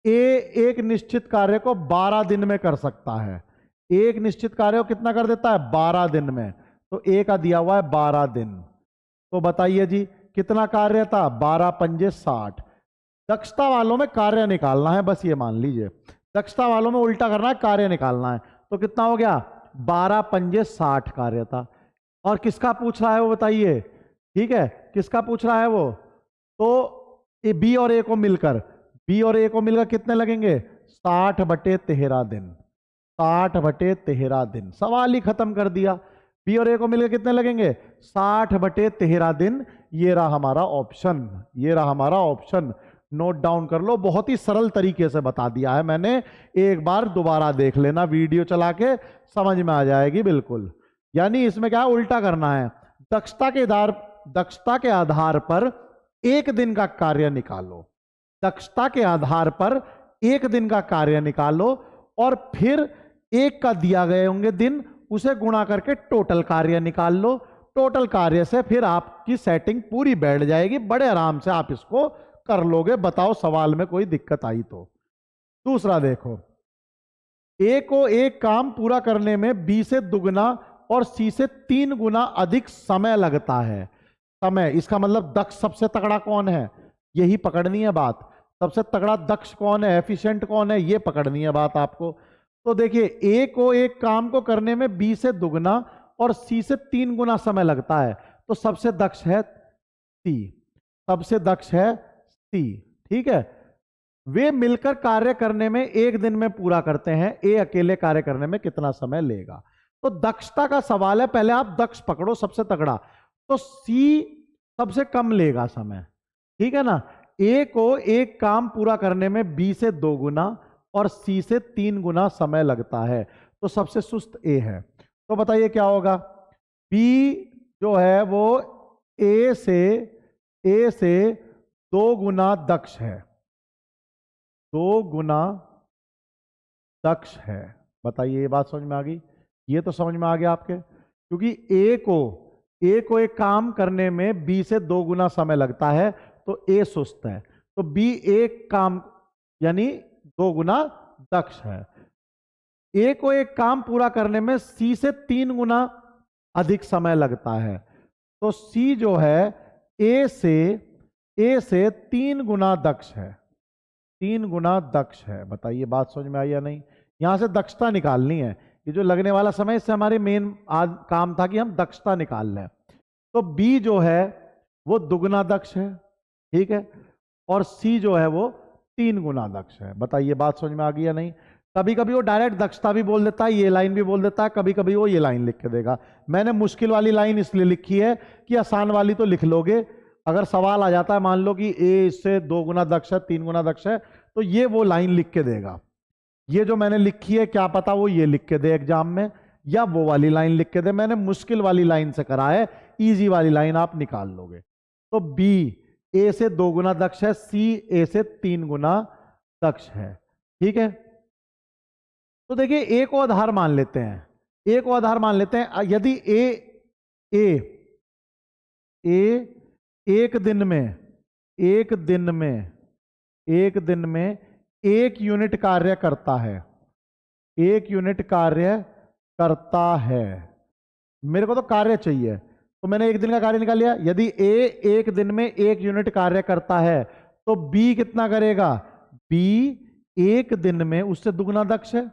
ए एक निश्चित कार्य को 12 दिन में कर सकता है, एक निश्चित कार्य को कितना कर देता है 12 दिन में, तो ए का दिया हुआ है 12 दिन। तो बताइए जी कितना कार्य था 12 पंजे 60। दक्षता वालों में कार्य निकालना है, बस ये मान लीजिए, दक्षता वालों में उल्टा करना है, कार्य निकालना है। तो कितना हो गया 12 पंजे 60 कार्य था। और किसका पूछ रहा है वो बताइए, ठीक है किसका पूछ रहा है वो, तो बी और ए को मिलकर, बी और ए को मिलकर कितने लगेंगे 60/13 दिन, 60/13 दिन। सवाल ही खत्म कर दिया। बी और ए को मिलकर कितने लगेंगे 60/13 दिन। ये रहा हमारा ऑप्शन, ये रहा हमारा ऑप्शन, नोट डाउन कर लो। बहुत ही सरल तरीके से बता दिया है मैंने, एक बार दोबारा देख लेना, वीडियो चला के समझ में आ जाएगी बिल्कुल। यानी इसमें क्या उल्टा करना है, दक्षता के आधार पर एक दिन का कार्य निकालो, दक्षता के आधार पर एक दिन का कार्य निकालो और फिर एक का दिया गए होंगे दिन, उसे गुणा करके टोटल कार्य निकाल लो। टोटल कार्य से फिर आपकी सेटिंग पूरी बैठ जाएगी, बड़े आराम से आप इसको कर लोगे। बताओ सवाल में कोई दिक्कत आई तो। दूसरा देखो, ए को एक काम पूरा करने में बी से दुगना और सी से 3 गुना अधिक समय लगता है। समय, इसका मतलब दक्ष सबसे तगड़ा कौन है, यही पकड़नी है बात। सबसे तगड़ा दक्ष कौन है, एफिशिएंट कौन है, ये पकड़नी है बात आपको। तो देखिए ए को एक काम को करने में बी से दुगना और सी से 3 गुना समय लगता है, तो सबसे दक्ष है सी, सबसे दक्ष है सी, ठीक है। वे मिलकर कार्य करने में एक दिन में पूरा करते हैं, ए अकेले कार्य करने में कितना समय लेगा। तो दक्षता का सवाल है, पहले आप दक्ष पकड़ो सबसे तगड़ा, तो सी सबसे कम लेगा समय, ठीक है ना। ए को एक काम पूरा करने में बी से 2 गुना और सी से 3 गुना समय लगता है, तो सबसे सुस्त ए है। तो बताइए क्या होगा, बी जो है वो ए से 2 गुना दक्ष है, 2 गुना दक्ष है। बताइए ये बात समझ में आ गई, ये तो समझ में आ गया आपके, क्योंकि ए को एक काम करने में बी से 2 गुना समय लगता है, तो ए सुस्त है, तो बी एक काम यानी 2 गुना दक्ष है। ए को एक काम पूरा करने में सी से 3 गुना अधिक समय लगता है, तो सी जो है ए से 3 गुना दक्ष है, 3 गुना दक्ष है। बताइए बात समझ में आई या नहीं। यहां से दक्षता निकालनी है, ये जो लगने वाला समय इससे हमारे मेन काम था कि हम दक्षता निकाल लें। तो बी जो है वो दुगना दक्ष है, ठीक है, और सी जो है वो 3 गुना दक्ष है। बताइए बात समझ में आ गई या नहीं। कभी कभी वो डायरेक्ट दक्षता भी बोल देता है, ये लाइन भी बोल देता है, कभी कभी वो ये लाइन लिख के देगा। मैंने मुश्किल वाली लाइन इसलिए लिखी है कि आसान वाली तो लिख लोगे, अगर सवाल आ जाता है मान लो कि ए इससे 2 गुना दक्ष है, 3 गुना दक्ष है, तो ये वो लाइन लिख के देगा। ये जो मैंने लिखी है क्या पता वो ये लिख के दे एग्जाम में, या वो वाली लाइन लिख के दे। मैंने मुश्किल वाली लाइन से करा है, इजी वाली लाइन आप निकाल लोगे। तो बी ए से 2 गुना दक्ष है, सी ए से 3 गुना दक्ष है, ठीक है। तो देखिए ए को आधार मान लेते हैं, ए को आधार मान लेते हैं। यदि ए एक दिन में 1 यूनिट कार्य करता है, 1 यूनिट कार्य करता है। मेरे को तो कार्य चाहिए, तो मैंने 1 दिन का कार्य निकाल लिया। यदि ए एक दिन में 1 यूनिट कार्य करता है, तो बी कितना करेगा, बी एक दिन में उससे दुगना दक्ष है,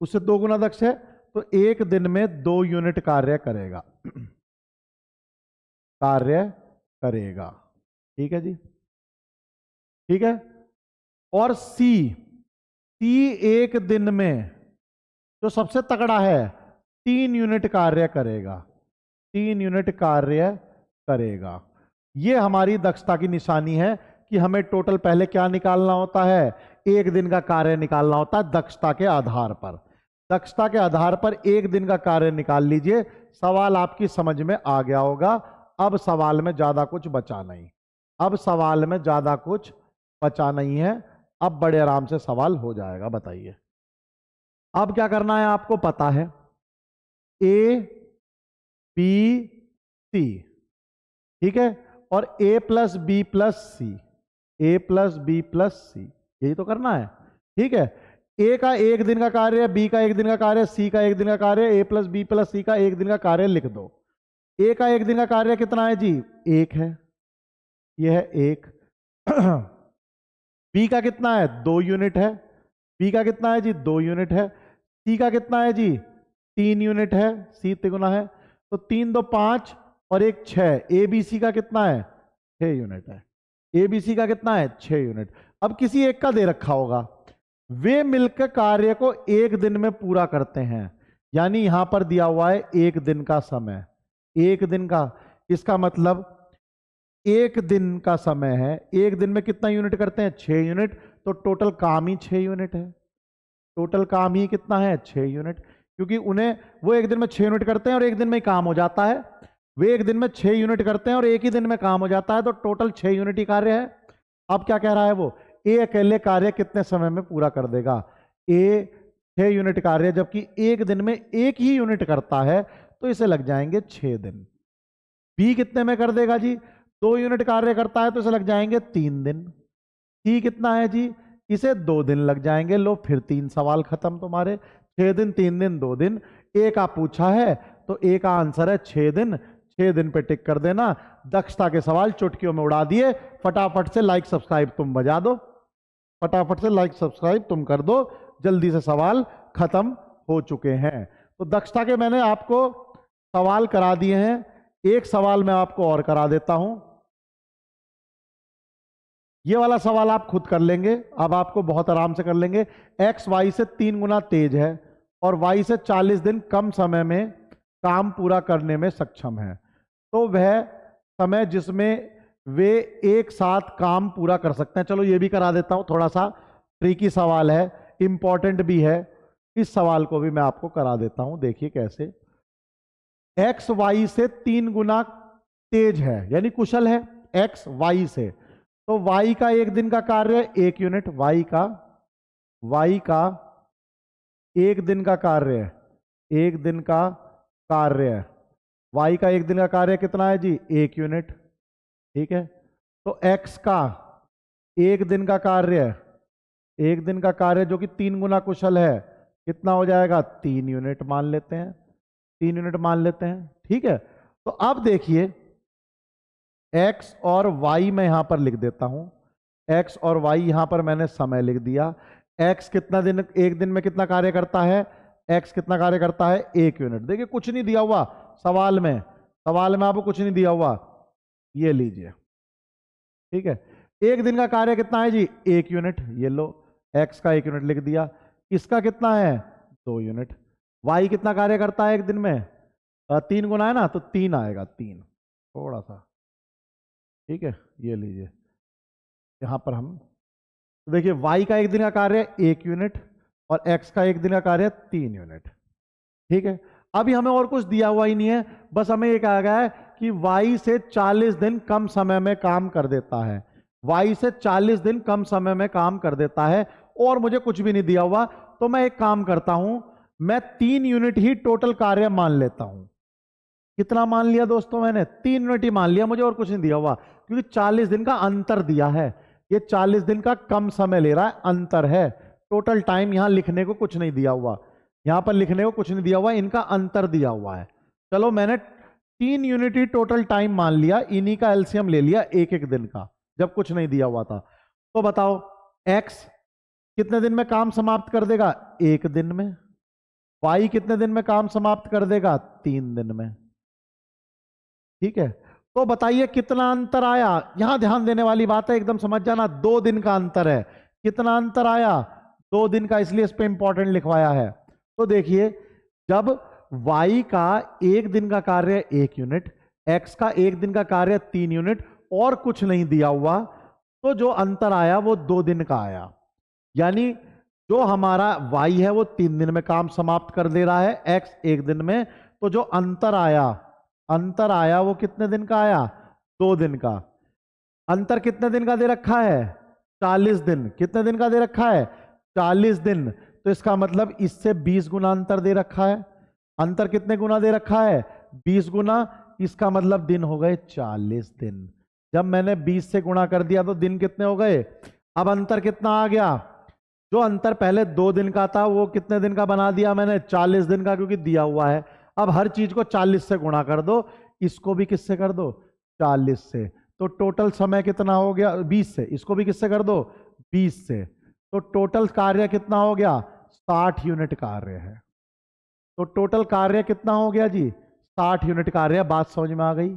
उससे 2 गुना दक्ष है, तो 1 दिन में 2 यूनिट कार्य करेगा, ठीक है जी, ठीक है। और सी एक दिन में जो सबसे तगड़ा है 3 यूनिट कार्य करेगा, 3 यूनिट कार्य करेगा। ये हमारी दक्षता की निशानी है कि हमें टोटल पहले क्या निकालना होता है, 1 दिन का कार्य निकालना होता है दक्षता के आधार पर। दक्षता के आधार पर 1 दिन का कार्य निकाल लीजिए। सवाल आपकी समझ में आ गया होगा। अब सवाल में ज्यादा कुछ बचा नहीं, अब सवाल में ज्यादा कुछ बचा नहीं है। अब बड़े आराम से सवाल हो जाएगा। बताइए अब क्या करना है, आपको पता है ए बी सी, ठीक है, और ए plus B plus C, A plus B plus सी, यही तो करना है, ठीक है। ए का एक दिन का कार्य, बी का एक दिन का कार्य, सी का एक दिन का कार्य, ए प्लस बी प्लस सी का एक दिन का कार्य लिख दो। ए का एक दिन का कार्य कितना है जी, एक है, यह है एक। बी का कितना है, 2 यूनिट है, बी का कितना है जी, 2 यूनिट है। सी का कितना है जी, 3 यूनिट है, सी तिगुना है, तो 3 2 5 और 1 6। ए बी सी का कितना है, 6 यूनिट है। ए बी सी का कितना है, 6 यूनिट। अब किसी एक का दे रखा होगा, वे मिलकर कार्य को एक दिन में पूरा करते हैं। यानी यहां पर दिया हुआ है एक दिन का समय, एक दिन का, इसका मतलब एक दिन का समय है। एक दिन में कितना यूनिट करते हैं, 6 यूनिट, तो टोटल काम ही 6 यूनिट है। टोटल काम ही कितना है, 6 यूनिट, क्योंकि उन्हें वो एक दिन में 6 यूनिट करते हैं और एक दिन में ही काम हो जाता है। वे एक दिन में 6 यूनिट करते हैं और एक ही दिन में काम हो जाता है, तो टोटल 6 यूनिट ही कार्य है। अब क्या कह रहा है वो, ए अकेले कार्य कितने समय में पूरा कर देगा। ए 6 यूनिट कार्य, जबकि एक दिन में एक ही यूनिट करता है, तो इसे लग जाएंगे 6 दिन। बी कितने में कर देगा जी, 2 यूनिट कार्य करता है, तो इसे लग जाएंगे 3 दिन। सी कितना है जी, इसे 2 दिन लग जाएंगे। लो फिर 3 सवाल खत्म तुम्हारे, 6 दिन 3 दिन 2 दिन। ए का पूछा है तो ए का आंसर है 6 दिन। 6 दिन पे टिक कर देना। दक्षता के सवाल चुटकियों में उड़ा दिए। फटाफट से लाइक सब्सक्राइब तुम बजा दो, फटाफट से लाइक सब्सक्राइब तुम कर दो, जल्दी से सवाल खत्म हो चुके हैं। तो दक्षता के मैंने आपको सवाल करा दिए हैं। एक सवाल मैं आपको और करा देता हूं, ये वाला सवाल आप खुद कर लेंगे, अब आपको बहुत आराम से कर लेंगे। एक्स वाई से 3 गुना तेज है और वाई से 40 दिन कम समय में काम पूरा करने में सक्षम है, तो वह समय जिसमें वे एक साथ काम पूरा कर सकते हैं। चलो ये भी करा देता हूं, थोड़ा सा ट्रिकी सवाल है, इंपॉर्टेंट भी है। इस सवाल को भी मैं आपको करा देता हूं, देखिए कैसे। एक्स वाई से 3 गुना तेज है, यानी कुशल है, एक्स वाई से, तो y का एक दिन का कार्य 1 यूनिट, y का एक दिन का कार्य है, एक दिन का कार्य है, y का एक दिन का कार्य कितना है जी, 1 यूनिट, ठीक है। तो x का एक दिन का कार्य है, एक दिन का कार्य जो कि 3 गुना कुशल है, कितना हो जाएगा, 3 यूनिट मान लेते हैं, 3 यूनिट मान लेते हैं, ठीक है। तो अब देखिए x और y मैं यहां पर लिख देता हूं, x और y यहां पर मैंने समय लिख दिया। x कितना दिन, एक दिन में कितना कार्य करता है, x कितना कार्य करता है, 1 यूनिट। देखिए कुछ नहीं दिया हुआ सवाल में, सवाल में आपको कुछ नहीं दिया हुआ, ये लीजिए, ठीक है। एक दिन का कार्य कितना है जी, 1 यूनिट, ये लो x का 1 यूनिट लिख दिया। इसका कितना है, 2 यूनिट। y कितना कार्य करता है एक दिन में, 3 गुना है ना, तो 3 आएगा, 3 थोड़ा सा, ठीक है। ये लीजिए यहां पर हम, तो देखिए y का एक दिन का कार्य 1 यूनिट और x का एक दिन का कार्य 3 यूनिट, ठीक है। अभी हमें और कुछ दिया हुआ ही नहीं है, बस हमें ये कहा गया है कि y से 40 दिन कम समय में काम कर देता है, y से 40 दिन कम समय में काम कर देता है, और मुझे कुछ भी नहीं दिया हुआ। तो मैं एक काम करता हूं, मैं 3 यूनिट ही टोटल कार्य मान लेता हूं। कितना मान लिया दोस्तों, मैंने 3 यूनिट ही मान लिया, मुझे और कुछ नहीं दिया हुआ, क्योंकि 40 दिन का अंतर दिया है, ये 40 दिन का कम समय ले रहा है, अंतर है। टोटल टाइम यहां लिखने को कुछ नहीं दिया हुआ, यहां पर लिखने को कुछ नहीं दिया हुआ, इनका अंतर दिया हुआ है। चलो मैंने 3 यूनिट ही टोटल टाइम मान लिया, इन्हीं का एलसीएम ले लिया एक एक दिन का, जब कुछ नहीं दिया हुआ था। तो बताओ x कितने दिन में काम समाप्त कर देगा, 1 दिन में। y कितने दिन में काम समाप्त कर देगा, 3 दिन में, ठीक है। तो बताइए कितना अंतर आया, यहां ध्यान देने वाली बात है, एकदम समझ जाना, 2 दिन का अंतर है। कितना अंतर आया, 2 दिन का, इसलिए इस पे इंपॉर्टेंट लिखवाया है। तो देखिए जब y का एक दिन का कार्य 1 यूनिट, x का एक दिन का कार्य 3 यूनिट और कुछ नहीं दिया हुआ, तो जो अंतर आया वो 2 दिन का आया। यानी जो हमारा y है वो 3 दिन में काम समाप्त कर दे रहा है, x 1 दिन में, तो जो अंतर आया वो कितने दिन का आया, 2 दिन का। अंतर कितने दिन का दे रखा है, 40 दिन। कितने दिन का दे रखा है? 40 दिन। तो इसका मतलब इससे 20 गुना अंतर दे रखा है। अंतर कितने गुना दे रखा है? 20 गुना। इसका मतलब दिन हो गए 40 दिन। जब मैंने 20 से गुणा कर दिया तो दिन कितने हो गए? अब अंतर कितना आ गया? जो अंतर पहले 2 दिन का था वो कितने दिन का बना दिया मैंने? 40 दिन का, क्योंकि दिया हुआ है। अब हर चीज को 40 से गुणा कर दो। इसको भी किससे कर दो? 40 से। तो टोटल समय कितना हो गया? 20 से। इसको भी किससे कर दो? 20 से। तो टोटल कार्य कितना हो गया? 60 यूनिट कार्य है। तो टोटल कार्य कितना हो गया जी? 60 यूनिट कार्य। बात समझ में आ गई?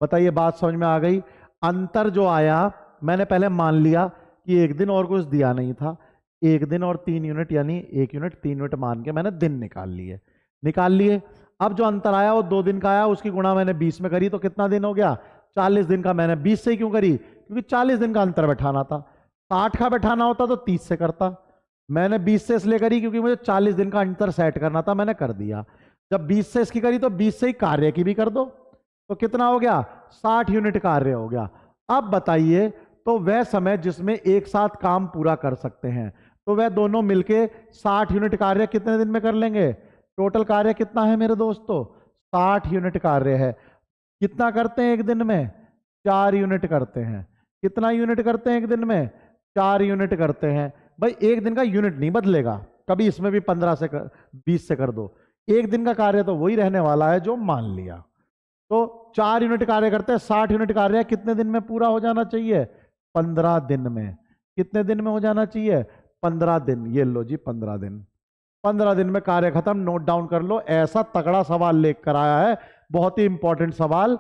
बताइए, बात समझ में आ गई? अंतर जो आया, मैंने पहले मान लिया कि एक दिन और कुछ दिया नहीं था। 1 दिन और 3 यूनिट, यानी 1 यूनिट 3 यूनिट मान के मैंने दिन निकाल लिए। अब जो अंतर आया वो 2 दिन का आया, उसकी गुणा मैंने 20 में करी, तो कितना दिन हो गया? 40 दिन का। मैंने 20 से क्यों करी? क्योंकि 40 दिन का अंतर बैठाना था। 60 का बैठाना होता तो 30 से करता। मैंने 20 से इसलिए करी क्योंकि मुझे 40 दिन का अंतर सेट करना था, मैंने कर दिया। जब 20 से इसकी करी तो 20 से ही कार्य की भी कर दो। तो कितना हो गया? 60 यूनिट कार्य हो गया। अब बताइए, तो वह समय जिसमें एक साथ काम पूरा कर सकते हैं, तो वह दोनों मिलके 60 यूनिट कार्य कितने दिन में कर लेंगे? टोटल कार्य कितना है मेरे दोस्तों? 60 यूनिट कार्य है। कितना करते हैं एक दिन में? 4 यूनिट करते हैं। कितना यूनिट करते हैं एक दिन में? 4 यूनिट करते हैं। भाई एक दिन का यूनिट नहीं बदलेगा कभी, इसमें भी 15 से 20 से कर दो। एक दिन का कार्य तो वही रहने वाला है जो मान लिया। तो 4 यूनिट कार्य करते हैं, 60 यूनिट कार्य कितने दिन में पूरा हो जाना चाहिए? 15 दिन में। कितने दिन में हो जाना चाहिए? 15 दिन। ये लो जी 15 दिन। 15 दिन में कार्य खत्म। नोट डाउन कर लो, ऐसा तगड़ा सवाल लेकर आया है, बहुत ही इंपॉर्टेंट सवाल।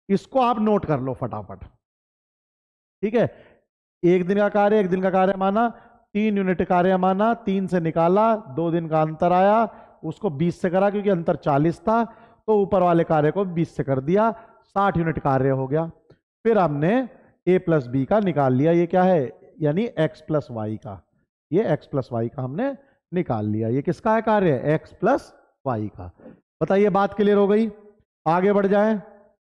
इसको आप नोट कर लो फटाफट। ठीक है, एक दिन का कार्य, एक दिन का कार्य माना, 3 यूनिट कार्य माना, 3 से निकाला, 2 दिन का अंतर आया, उसको 20 से करा क्योंकि अंतर 40 था, तो ऊपर वाले कार्य को 20 से कर दिया, 60 यूनिट कार्य हो गया। फिर हमने a प्लस बी का निकाल लिया। ये क्या है? यानी x प्लस वाई का। ये x प्लस वाई का हमने निकाल लिया। ये किसका है कार्य? x प्लस वाई का। बताइए, बात क्लियर हो गई? आगे बढ़ जाएं,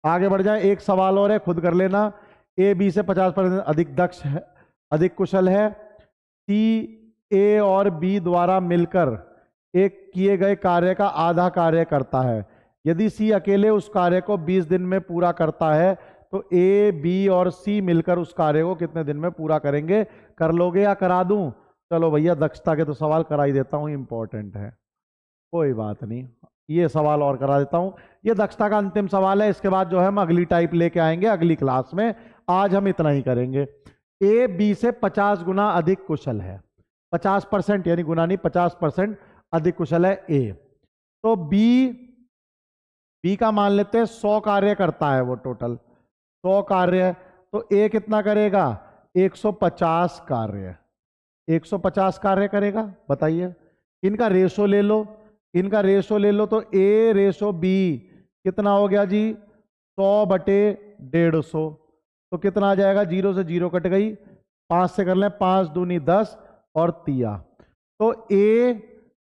आगे बढ़ जाएं। एक सवाल और है, खुद कर लेना। ए बी से 50% अधिक दक्ष है, अधिक कुशल है। सी ए और बी द्वारा मिलकर एक किए गए कार्य का आधा कार्य करता है। यदि सी अकेले उस कार्य को 20 दिन में पूरा करता है, तो ए बी और सी मिलकर उस कार्य को कितने दिन में पूरा करेंगे? कर लोगे या करा दूं? चलो भैया, दक्षता के तो सवाल करा ही देता हूं, इंपॉर्टेंट है, कोई बात नहीं। ये सवाल और करा देता हूं। ये दक्षता का अंतिम सवाल है, इसके बाद जो है हम अगली टाइप लेके आएंगे अगली क्लास में। आज हम इतना ही करेंगे। ए बी से 50 गुना अधिक कुशल है। 50%, यानी गुना नहीं, 50% अधिक कुशल है ए। तो बी का मान लेते हैं 100 कार्य करता है वो, टोटल 100 कार्य। तो ए कितना करेगा? 150 कार्य। 150 कार्य करेगा। बताइए, इनका रेशो ले लो, इनका रेशो ले लो। तो ए रेशो बी कितना हो गया जी? 100/150। तो कितना आ जाएगा? 0 से 0 कट गई, 5 से कर लें, 5 दूनी 10 और तिया। तो ए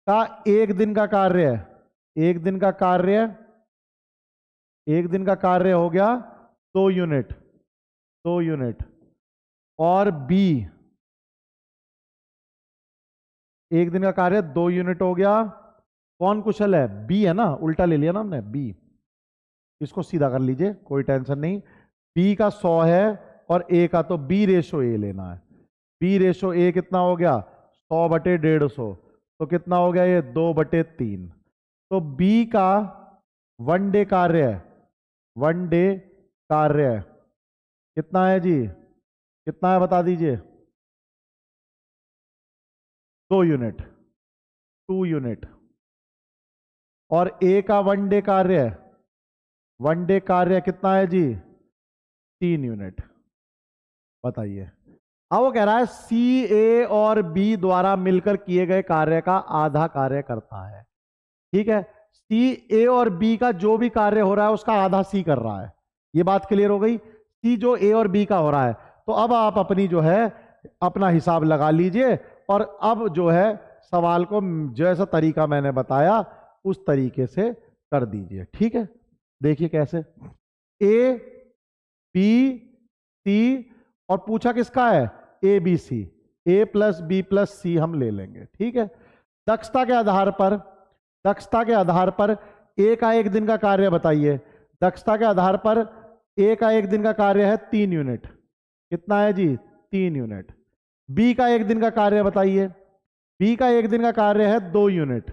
का एक दिन का कार्य है, एक दिन का कार्य, एक दिन का कार्य हो गया 2 यूनिट, 2 यूनिट। और बी एक दिन का कार्य 2 यूनिट हो गया। कौन कुशल है? बी है ना, उल्टा ले लिया ना हमने, बी। इसको सीधा कर लीजिए, कोई टेंशन नहीं। बी का 100 है और ए का, तो बी रेशो ए लेना है। बी रेशो ए कितना हो गया? 100/150। तो कितना हो गया ये? 2/3। तो बी का 1 डे कार्य है, 1 डे कार्य कितना है जी? कितना है बता दीजिए? 2 यूनिट, 2 यूनिट। और ए का 1 डे कार्य है, 1 डे कार्य कितना है जी? 3 यूनिट। बताइए। अब वो कह रहा है सी ए और बी द्वारा मिलकर किए गए कार्य का आधा कार्य करता है। ठीक है, सी ए और बी का जो भी कार्य हो रहा है उसका आधा सी कर रहा है। ये बात क्लियर हो गई? सी जो ए और बी का हो रहा है। तो अब आप अपनी जो है अपना हिसाब लगा लीजिए, और अब जो है सवाल को जैसा तरीका मैंने बताया उस तरीके से कर दीजिए। ठीक है, देखिए कैसे। ए बी सी और पूछा किसका है, A B C, A plus B plus C हम ले लेंगे, ठीक है। दक्षता के आधार पर ए का एक दिन का कार्य बताइए। दक्षता के आधार पर ए का एक दिन का कार्य है 3 यूनिट, कितना है जी, 3 यूनिट। बी का एक दिन का कार्य बताइए, बी का एक दिन का कार्य है 2 यूनिट।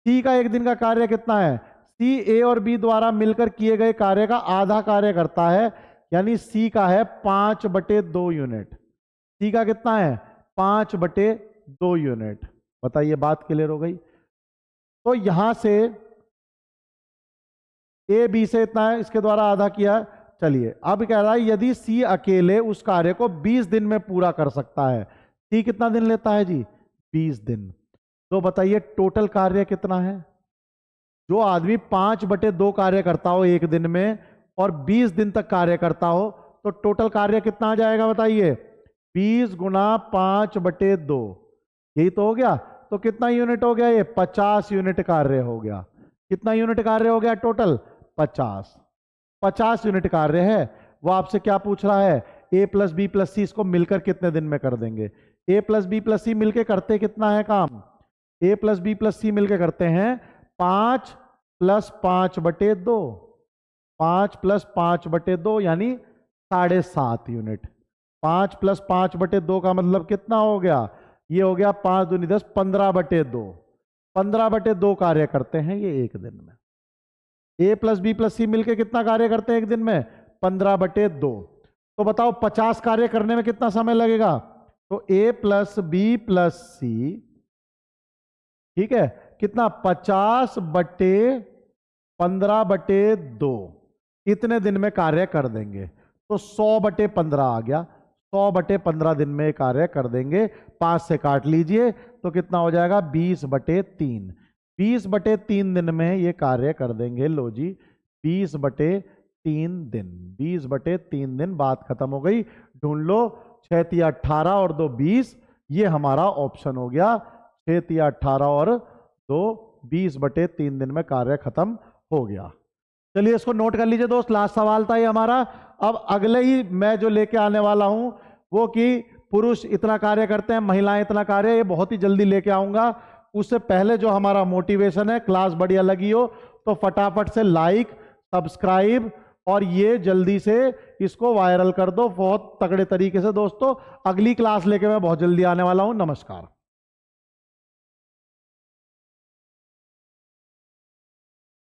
सी का एक दिन का कार्य कितना है, सी ए और बी द्वारा मिलकर किए गए कार्य का आधा कार्य करता है, यानी सी का है 5/2 यूनिट। सी का कितना है, 5/2 यूनिट। बताइए बात क्लियर हो गई। तो यहां से ए बी से इतना है, इसके द्वारा आधा किया। चलिए अब कह रहा है यदि सी अकेले उस कार्य को 20 दिन में पूरा कर सकता है, सी कितना दिन लेता है जी, 20 दिन। तो बताइए टोटल कार्य कितना है। जो आदमी 5/2 कार्य करता हो एक दिन में और 20 दिन तक कार्य करता हो, तो टोटल कार्य कितना आ जाएगा बताइए, 20 गुना 5/2, यही तो हो गया। तो कितना यूनिट हो गया, ये 50 यूनिट कार्य हो गया। कितना यूनिट कार्य हो गया टोटल, 50 यूनिट कार्य है। वो आपसे क्या पूछ रहा है, ए प्लस बी प्लस सी इसको मिलकर कितने दिन में कर देंगे। ए प्लस बी प्लस सी मिलकर करते कितना है काम, ए प्लस बी प्लस सी मिलकर करते हैं 5 + 5/2, 5 + 5/2 यानी 7.5 यूनिट। 5 + 5/2 का मतलब कितना हो गया, ये हो गया 5 दूनी 10, 15/2। 15/2 कार्य करते हैं ये एक दिन में। ए प्लस बी प्लस सी मिलके कितना कार्य करते हैं एक दिन में, 15/2। तो बताओ 50 कार्य करने में कितना समय लगेगा। तो ए प्लस बी प्लस सी, ठीक है, कितना 50/15/2 इतने दिन में कार्य कर देंगे। तो 100/15 आ गया, 100/15 दिन में कार्य कर देंगे। 5 से काट लीजिए तो कितना हो जाएगा, 20/3। 20/3 दिन में ये कार्य कर देंगे। लो जी 20/3 दिन, 20/3 दिन, बात खत्म हो गई। ढूंढ लो 6 × 18 और 2 20, ये हमारा ऑप्शन हो गया। 6 × 18 और 2 20/3 दिन में कार्य खत्म हो गया। चलिए इसको नोट कर लीजिए दोस्त, लास्ट सवाल था ये हमारा। अब अगले ही मैं जो लेके आने वाला हूं वो कि पुरुष इतना कार्य करते हैं, महिलाएं इतना कार्य, ये बहुत ही जल्दी लेके आऊंगा। उससे पहले जो हमारा मोटिवेशन है, क्लास बढ़िया लगी हो तो फटाफट से लाइक, सब्सक्राइब और ये जल्दी से इसको वायरल कर दो बहुत तगड़े तरीके से दोस्तों। अगली क्लास लेके मैं बहुत जल्दी आने वाला हूं। नमस्कार।